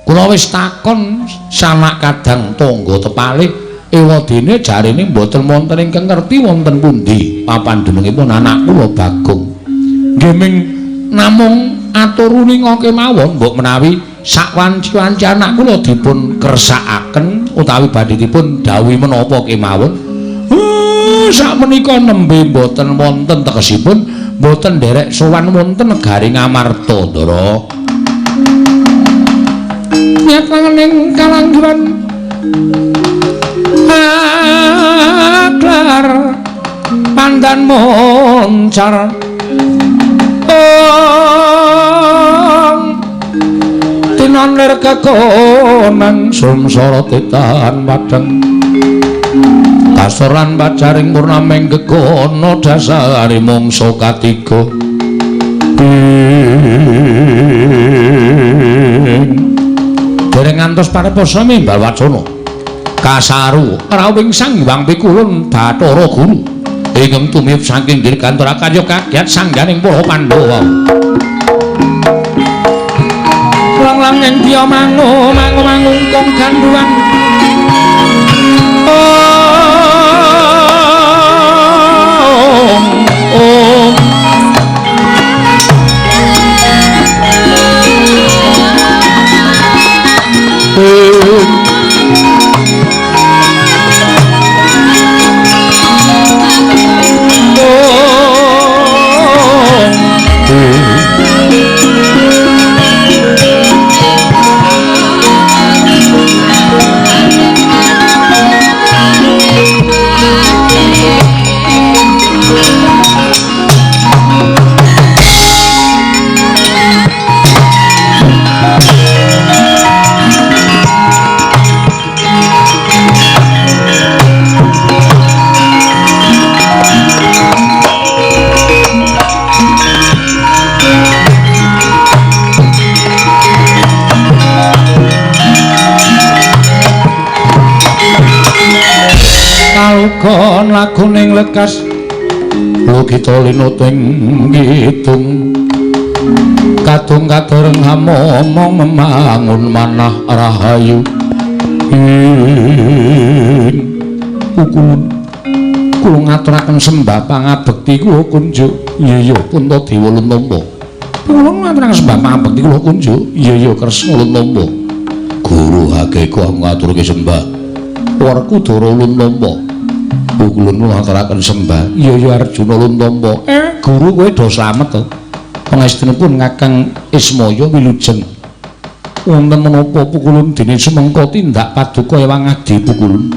Kula wis takon sanak kadang tangga tepalih ewadene jarine mboten wonten ingkang ngerti wonten pundi papandhenengipun anak kula Bagong. Nggih ming namung aturuni ngoke mawon mbok menawi sakwanci-wanci anak kula dipun kersakaken utawi badhe dipun dawuhi menapa kemawon. Sakmenika nembe mboten wonten tegesipun mboten nderek sowan wonten negari Ngamarta Ndara. Nyataning kalangguran aklar pandan moncar tinon lir kekonan sumsara tetan padang kasoran bacaring purnaming gegono dasari mungsa katiga dereng ngantos pareposo mimbal wacana kasaru rawing Sang Hyang Pikulun Bathara Guru ingkang tumiyup saking dirgantara karya kagiat sangganing para Pandhawa lang-lang ing dia mangungkung ganduan kon laguning lekas logita linuting ngitung kadung kadereng hamomong memangun manah rahayu kula ngaturaken sembah pangabekti kula kunjuk iya Puntadewa Luntomba kula ngaturaken sembah pangabekti kula kunjuk iya Kresna Luntomba Guru Hakeka ngaturke sembah Werkudara Luntomba Kulun ngaturaken sembah iya Arjuna Luntomba Guru kowe do slamet to pangestunipun Kakang Ismaya wilujeng wonten menapa Pukulun dene sumengka tindak paduka ewang adi Pukulun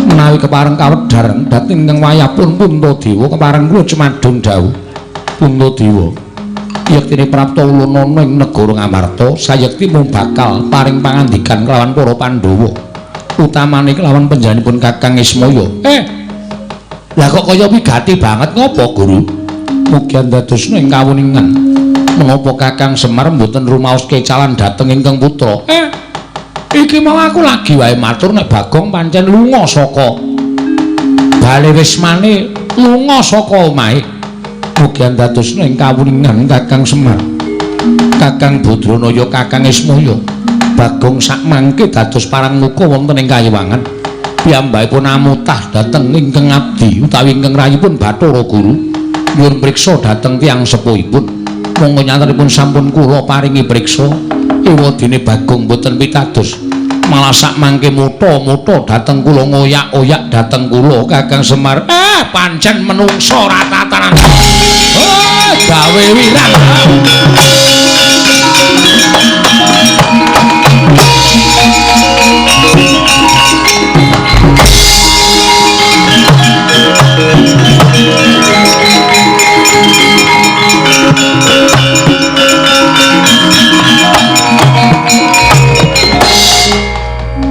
menawi kepareng kawedhar dhateng ingkang wayahipun Puntadewa kepareng kula cemadhun dawuh Puntadewa yektine prapta ulun ana ing negara Ngamarta sayekti mung bakal paring pangandikan kelawan para Pandhawa utamane kelawan panjenenganipun Kakang Ismaya lah kok kaya wigati banget ngopo Guru mugi andadosna ing kawuningan menapa Kakang Semar mboten rumaos kecalan dhateng ingkang putra iki mau aku lagi wae matur nek Bagong pancen lunga saka bale wismane lunga saka omahe mugi andadosna ing kawuningan Kakang Semar Kakang Badranaya Kakang Ismaya Bagong sak mangke dados parang muka wonten ing kayiwangan piyambakipun amutah dhateng ingkang abdi utawi ingkang rayipun Bathara Guru nyuwun priksa dhateng tiyang sepuhipun monggo nyantenipun sampun kula paringi priksa ewadene Bagong boten pitados malah sak mangke muta-muta dhateng kula ngoyak-oyak dhateng kula Kakang Semar pancen menungsa ra tatanan gawe wirang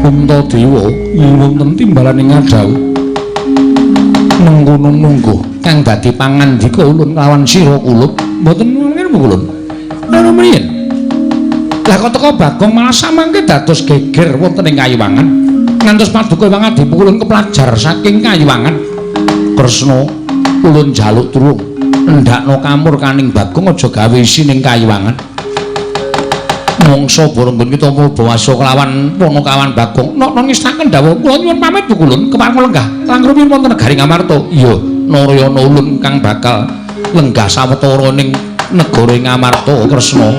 Puntadewa wonten timbalan ing Ngadawu mengkono mungguh kang dadi pangandika ulun kelawan sira kulup mboten wonten ulun ana mriyen lah kok teka Bagong malah samangke dados geger wonten ing kayiwangan ngantos paduka Hyang Adi Pukulun kepelajar saking kayiwangan Kresna ulun jaluk tulung ndakno kamur kaning Bagong aja gawe isin ing kayiwangan mangsa Barenggon kita mubawasa kelawan Wanakawan Bagong napa ngestaken dawuh kula nyuwun pamit Bu Kulun kepareng lenggah langkung wonten negari Ngamarta iya Narayana ulun kang bakal lenggah sawetara ning negara Ngamarta Kresna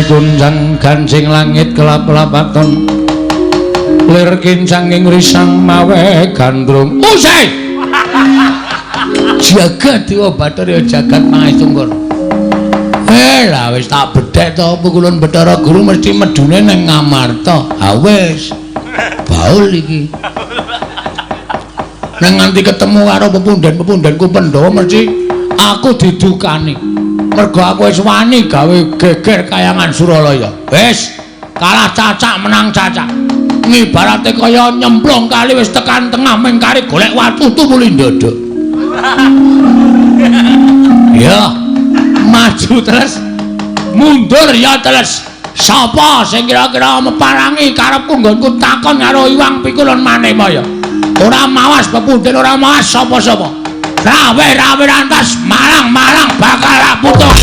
Kunjang gancing langit kelap-kelapaton lir kincanging risang mawe gandrung usai jagat Dewa Bathara jagat Pangestu lah wis tak bedhek to Kulun Bathara Guru mesti medune nang Ngamarta ha wis baul iki nang nganti ketemu karo pepundhen-pepundhenku Pandhawa mesti aku didukani mergo aku wis wani gawe geger kayangan Suralaya. Wis, kalah cacak menang cacak. Ngibarate kaya nyemplung kali wis tekan tengah ming kari golek watu tumuli ndodok. Ya, maju terus. Mundur ya terus. Sapa sing kira-kira meparangi karepku nggonku takon karo Iwang Pikulun Manemaya. Ora mawas pepundhen, ora mawas sapa-sapa. Rawe rantas malang bakal raputuk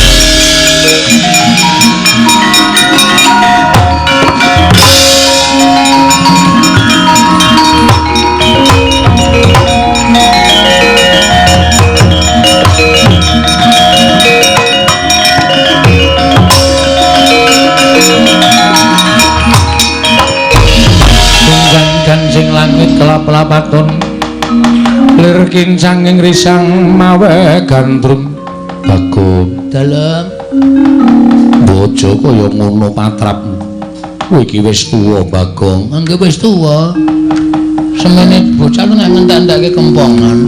tunggang gancing langit kelap-kelapaton lir kincanging risang mawe gandrung Bagong dalem bojo kaya ngono patrapmu kowe iki wis tuwa Bagong anggep wis tuwa semene bocah lu ngentak-entake kempongan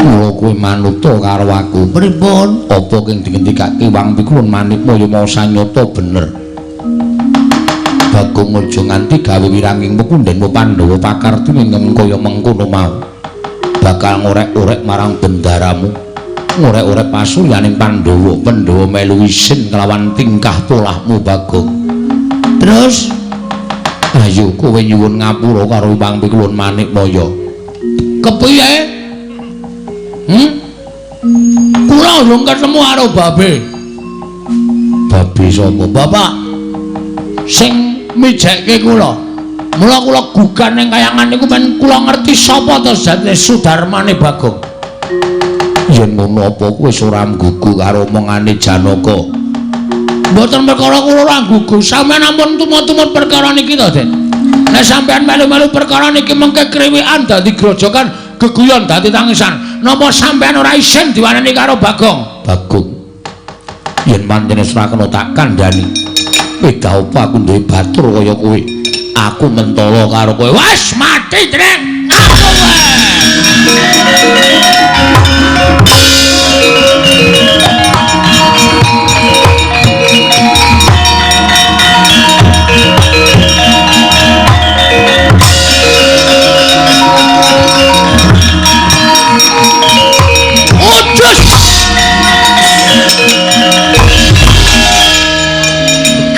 mula kowe manuta karo aku pripun apa kang dingendikake Wang Pikulun Manikmaya mau sanyata bener Bagong aja nganti gawe wiranging pepundhenmu Pandhawa pakarti ning kaya mengkono mau bakal ngorek-orek marang bendaramu ngorek-orek pasuryaning Pandhawa melu isin kelawan tingkah polahmu Bagong terus ayo kowe nyuwun ngapura karo Wang Pikulun Manikmaya kepiye kula urung ketemu karo babe sapa bapak sing mijekke kula. Mula kula gugan ning kayangan niku men kula ngerti sapa to jane Sudarmane Bagong. Yen ngono apa kowe ora nggugu karo omongane Janaka? Mboten perkara kula ora nggugu, sampeyan ampun tumut-tumut perkara niki to, Den. Nek sampeyan melu-melu perkara niki mengke kriwikan dadi grojogan, geguyon dadi tangisan. Napa sampeyan ora isin diwaneni karo Bagong? Bagong. Yen pancen ora kena tak kandhani. Beda apa aku duwe batur kaya kowe. Aku mentala karo kowe. Wes mati, Dreng. Aku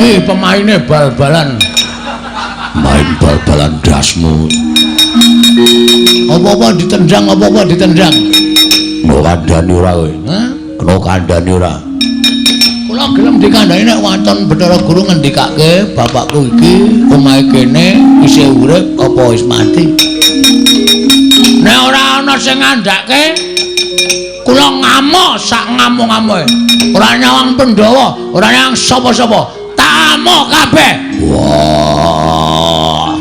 iki pemaine bal-balan main bal-balan dasmu apa-apa ditendang no kandhani ora kowe kena kandhani ora kula gelem dikandhani nek wonten Bathara Guru ngendikake bapakku iki omahe kene isih urip apa wis mati nek ora ana sing ngandhake kula ngamuk sak ngamuk-ngamuke ora nyawang Pandhawa ora nyawang sapa-sapa amok kabeh. Wah.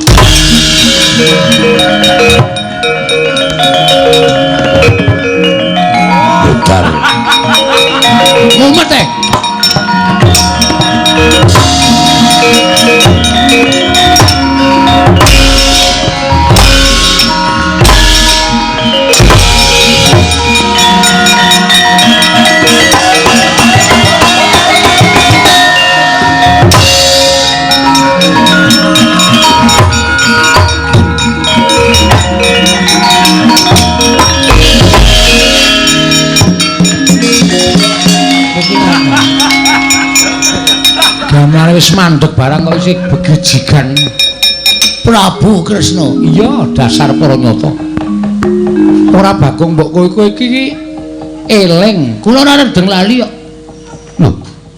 Putar. wis mandeg barang kok isih begejigan. Prabu Kresna. Iya, dasar para nyata. Ora Bagong mbok kowe iki eling. Kula ora redeng lali kok. Lho,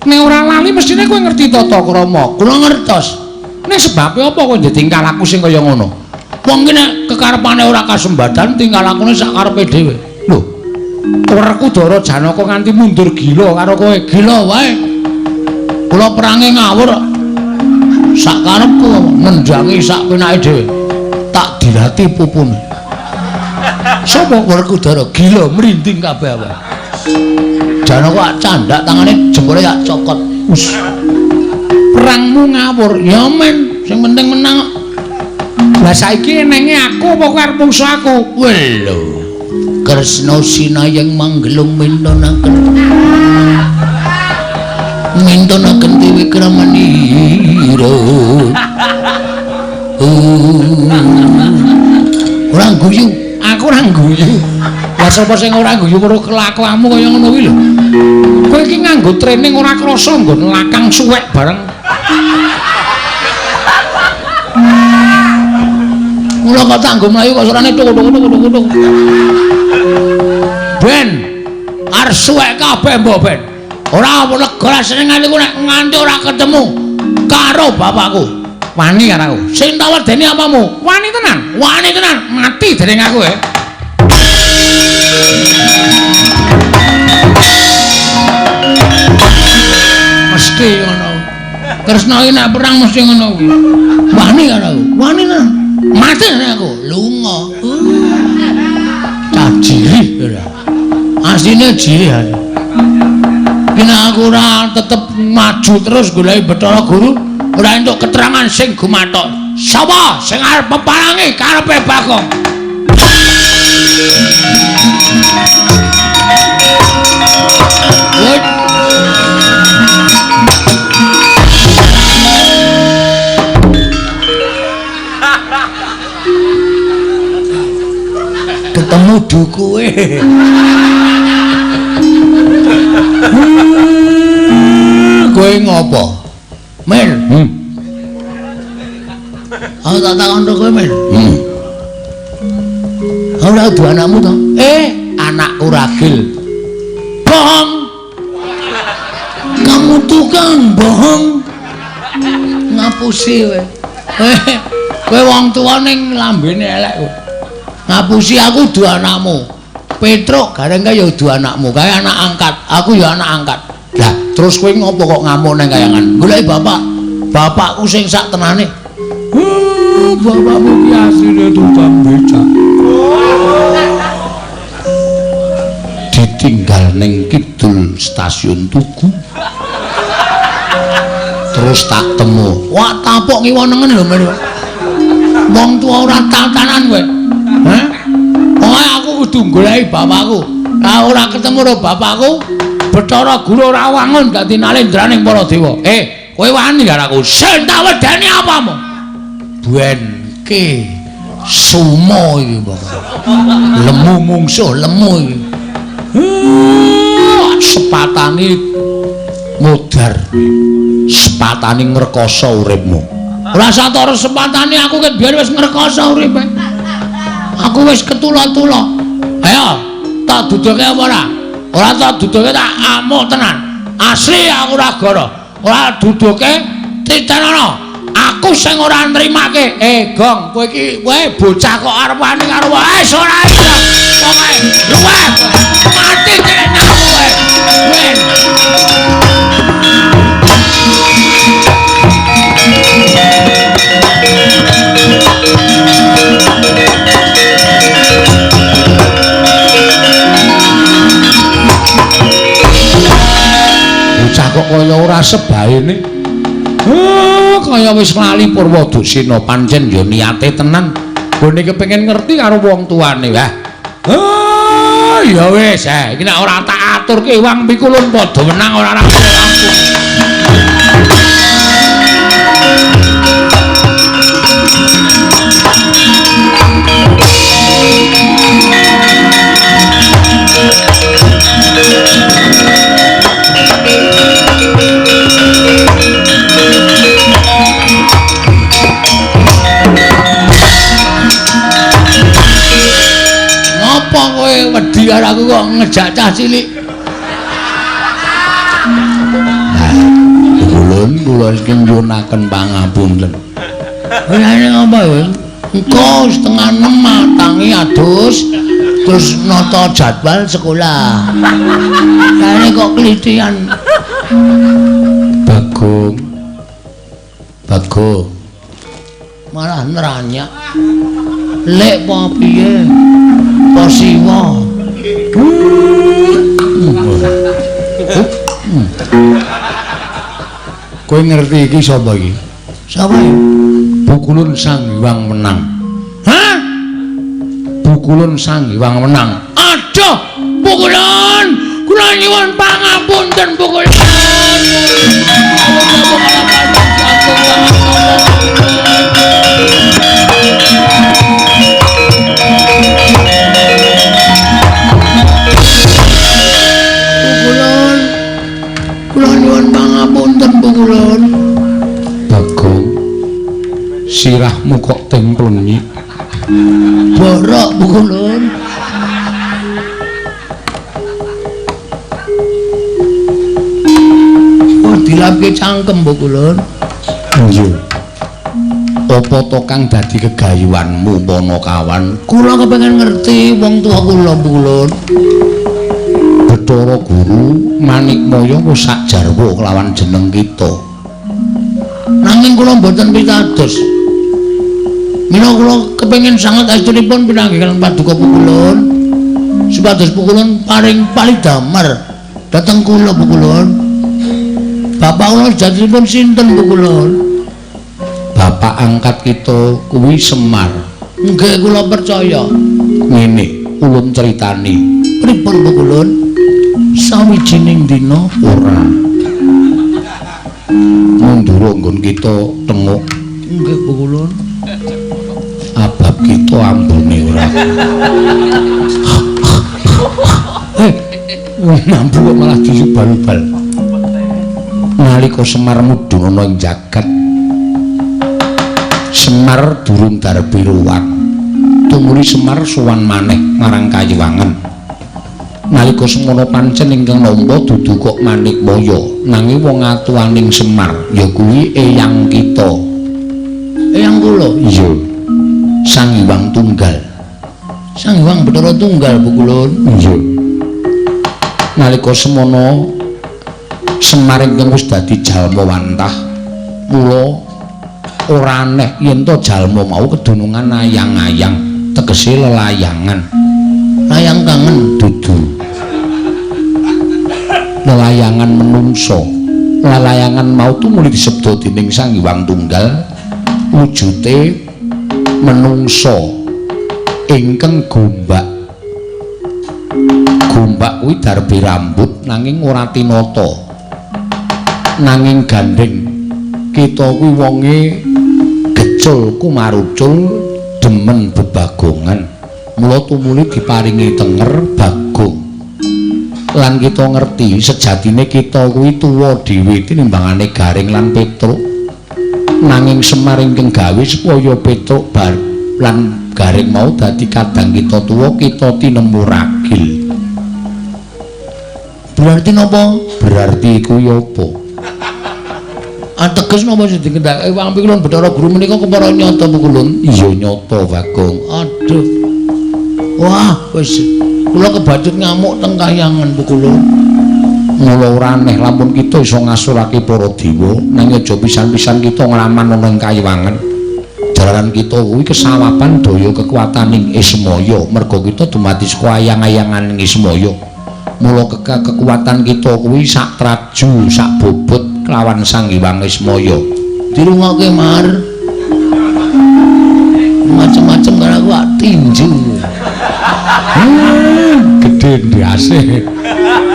nek ora lali mestine kowe ngerti tata krama. Kula ngertos. Nek sebabe apa kowe tingkah laku sing kaya ngono? Wong ki nek kekarepane ora kasembadan tingkah lakune sak karepe dhewe. Lho, Werkudara Janaka nganti mundur gila karo kowe. Gila wae. Kula perange ngawur. Sak karepku menjangi sak penake dhewe. Tak dirati pupune. Sopo Werkudara gila merinding kabeh wae. Janaka candak tangane jempole tak cokot. Us. Perangmu ngawur, ya men, sing penting menang. Lah saiki enenge aku apa kowe arep mungsuh aku? Lho. Kresna sinayang manggelung mintonaken. Mintonaken dewe kramanira. Ora guyu, Aku ora guyu. Lah sapa sing ora guyu karo kelakuanmu kaya ngono kuwi lho. Kowe iki nganggo training ora krasa nggon lakang suwek bareng. Mula kok tanggo mlayu kok surane tuk. Ben, arep suwek kabeh mbok Ben. Ora lega senengane ku nek nganti ora ketemu karo bapakku. Wani karo aku. Sing tak wedeni apamu? Wani tenan. Wani tenan. Mati dening aku Mesti ngono. Kresna iki nek perang mesti ngono kuwi. Wani karo aku. Wani tenan. Mati dening aku. Lunga. Tak jirih ora. Asline jirih ae. Kena aku ora tetep maju terus goleki Bathara Guru, ora entuk keterangan sing gumathok. Sapa sing arep peparangi karepe Bagong? Woi. Ketemu dukuwe. Kowe ngopo? Mil. Aku tak takon kowe, Mil. Ora duwe anakmu to? Anakku Ragil. Bohong. Kamu tukang bohong. Ngapusi kowe. Kowe wong tuwa ning lambene elek kowe. Ngapusi aku duwe anakmu. Petruk gareng kaya duwe anakmu, kaya anak angkat. Aku ya anak angkat. Lah, terus kowe ngopo kok ngamuk nang kayangan? Goleki bapak. Bapakku sing sak tenane. Bapakmu ki asline tukang becak. Ditinggal ning kidul stasiun Tugu. Terus tak temu. Wah, tapok ngiwonengen lho, Men. Wong tuwa ora tatanan kowe. Hah? Pokoke aku kudu goleki bapakku. Lah ora ketemu karo bapakku, Bathara Guru ora wangun dadi nalendraning para dewa. Kowe wani karo aku. Sing tak wedeni apamu? Buenke sumo iki, Bapak. Lemu mungsuh lemu iki. Sepatane mudhar. Sepatane ngrekoso uripmu. Ora satara sepatane aku ket biyen wis ngrekoso uripe. Aku wis ketula-tula. Ayo, tak duduke apa ora? Ora tak duduke tak amuk tenan. Asli aku ora goro. Ora duduke titenono. Aku sing ora nrimake. Gong, kowe iki bocah kok arep wani karo ora iso. Pokoke luwih mati kene kowe. Men. Bocah kok kaya ora sebaene. Kaya wis lali Purwadusina pancen ya niate tenan. Gone kepengin ngerti karo wong tuane. Wah. Ya wis, iki nek ora tak aturke wong pikulun padha menang ora rampung. aku kok ngejak cah cilik. Kula iki nyuwunaken pangapunten. Ini apa ya? Engko setengah 6 matangi adus terus nata jadwal sekolah. Kene kok kelitian. Bagong. Malah neranyak. Lek apa piye? Apa siwa? Kowe ngerti iki sapa iki? Sapa iki? Bukulun Sang Hyang Wenang. Hah? Bukulun Sang Hyang Wenang. Aduh, Bukulun. Kula nyuwun pangapunten Bukulun. Bukulun. Kula nyuwun pangapunten Bukulun. Bagong. Sirahmu kok templenyi. Borok Bukulun. Oh, dilapke cangkem Bukulun. Iya. Apa to kang dadi gegayuhanmu Panakawan? Kula kepengin ngerti wong tuwa kula Bukulun. Bathara Guru Manikmaya wis sak jarwa kelawan jeneng kita. Nanging kula mboten pitados. Mila kula kepengin sanget astunipun pinanggihan paduka Pukulun supados Pukulun paring palidamar dhateng kula Pukulun. Bapak kula sejatipun sinten Pukulun? Bapak angkat kita kuwi Semar. Nggih kula percaya. Ngene ulun critani. Pripun Pukulun? Sawijining dina ora. Mundura nggon kita tenguk. Nggih Pukulun. Abab kita ambune ora. Wong mampu malah disubal-ubal. Nalika Semar mudhun ana ing jagat, Semar durung darbi ruwat. Tumuli Semar sowan maneh marang Kayiwangen. Nalika semono pancen ingkang nampa dudu kok Manikmaya, nanging wong atuwaning Semar ya kuwi eyang kita. Eyang kula? Iya. Sang Hyang Tunggal. Sang Hyang Bathara Tunggal Pukulun. Iya. Nalika semono Semar ingkang wis dadi jalma wantah, mula ora aneh yen to jalma mau kedunungan ayang-ayang, tegese lelayangan. Layang kangen dudu. Lelayangan menungso. Lelayangan mau tumuli disebda dening Sang Hyang Tunggal wujute menungso ingkang gombak. Gombak kuwi darbe rambut nanging ora tinata. Nanging gandeng. Kita kuwi wonge gecul kumarucul demen bebagongan. Mula tumuli diparingi tenger bagong. Lan kita ngerti sejatine kita kuwi tuwa dhewe tinimbangane Garing lan Petruk. Nanging Semar ingkang gawe supaya Petruk bar lan Garing mau dadi kadang kita tuwa, kita tinemu ragil. Berarti napa? Berarti iku ya apa? Ateges napa sing dikendhake Wang Pikulun Bathara Guru menika kepara nyata Pukulun? Iya nyata Bagong. Aduh. Wah, wis kula kebacut ngamuk teng kahyangan Pukulun. Mula ora aneh lamun kita iso ngasurake para dewa, nanging aja pisan-pisan kita nglaman ana ing Kayiwangen. Jalaran kita kuwi kesawapan daya kekuataning Ismaya, merga kita dumadi saka ayang-ayangan Ismaya. Mula kekuatan kita kuwi sak traju, sak bobot kelawan Sang Hyang Ismaya. Dirungokke Mar. Macem-macem karo aku tinju. Gedhe ndase.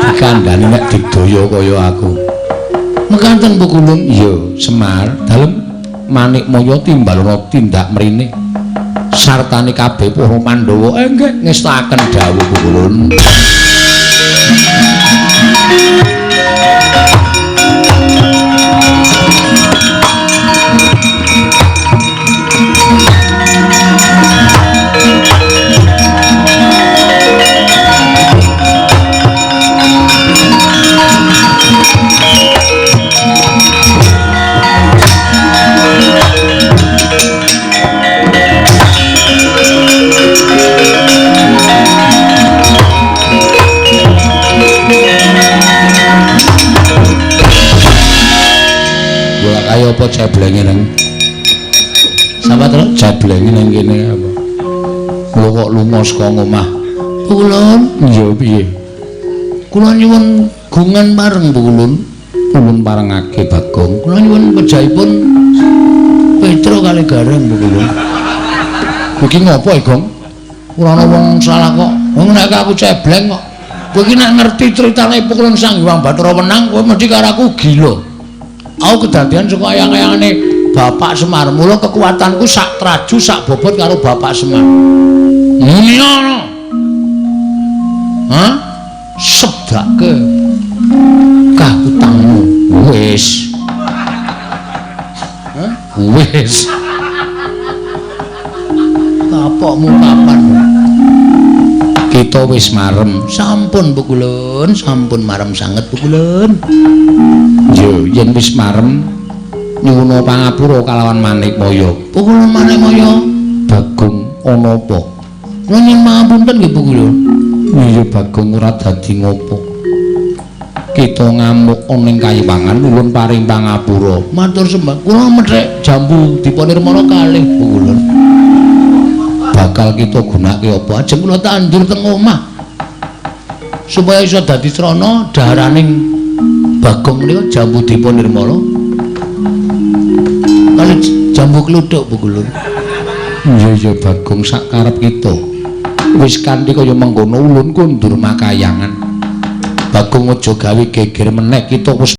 Dikandani nek digdaya kaya aku. Mekaten Pukulun? Iya, Semar. Dalem Manikmaya timbalana tindak mrene. Sartane kabeh para Pandhawa nggih ngestakaken dawuh Pukulun. apa ceblenge nang. Sapa terus ceblenge nang kene apa? Lho kok lunga saka omah. Kulon, Iya piye? kula nyuwun gungan bareng Bu Kulon. Ulun parengake Bagong. Kula nyuwun pejaipun Petro kali gareng Bu Kulon. Iki ngopo, Gong? Ora ana wong salah kok. Wong nek aku cebleng kok. Kowe iki nek ngerti critane Pukulan Sang Hyang Bathara Wenang, kowe mesti karo aku gila. Aku kedadian saka ayang-ayangane Bapak Semar. Mula kekuatanku sak traju sak bobot karo Bapak Semar. Muni ngono. Hah? Sedake kahutangmu. Wis. Hah? Wis. Kapokmu kapan? Kita wis marem. Sampun Bu Kulon, sampun marem sanget Bu Kulon. Yo, yen wis marem nyuwun pangapura kalawan Manikmaya. Bu Kulon Manikmaya, Bagong ana apa? kula nyuwun pangapunten nggih Bu Kulon. Iya Bagong ora dadi ngopo. Kita ngamuk ana ing kayiwangan nuwun paring pangapura. Matur sembah. Kula methek jambu dipunirmana kalih Bu Kulon. Bakal kita gunake apa? Ajeng kula tandur teng omah. Supaya iso dadi srana daharaning Bagong menika jambu dipunirmala. Kali jambu kluthuk Bu Kulon. Iya Bagong sak karep kita. Wis kanthi kaya mengkono ulun kundur makayangan. Bagong aja gawe geger meneh kita wis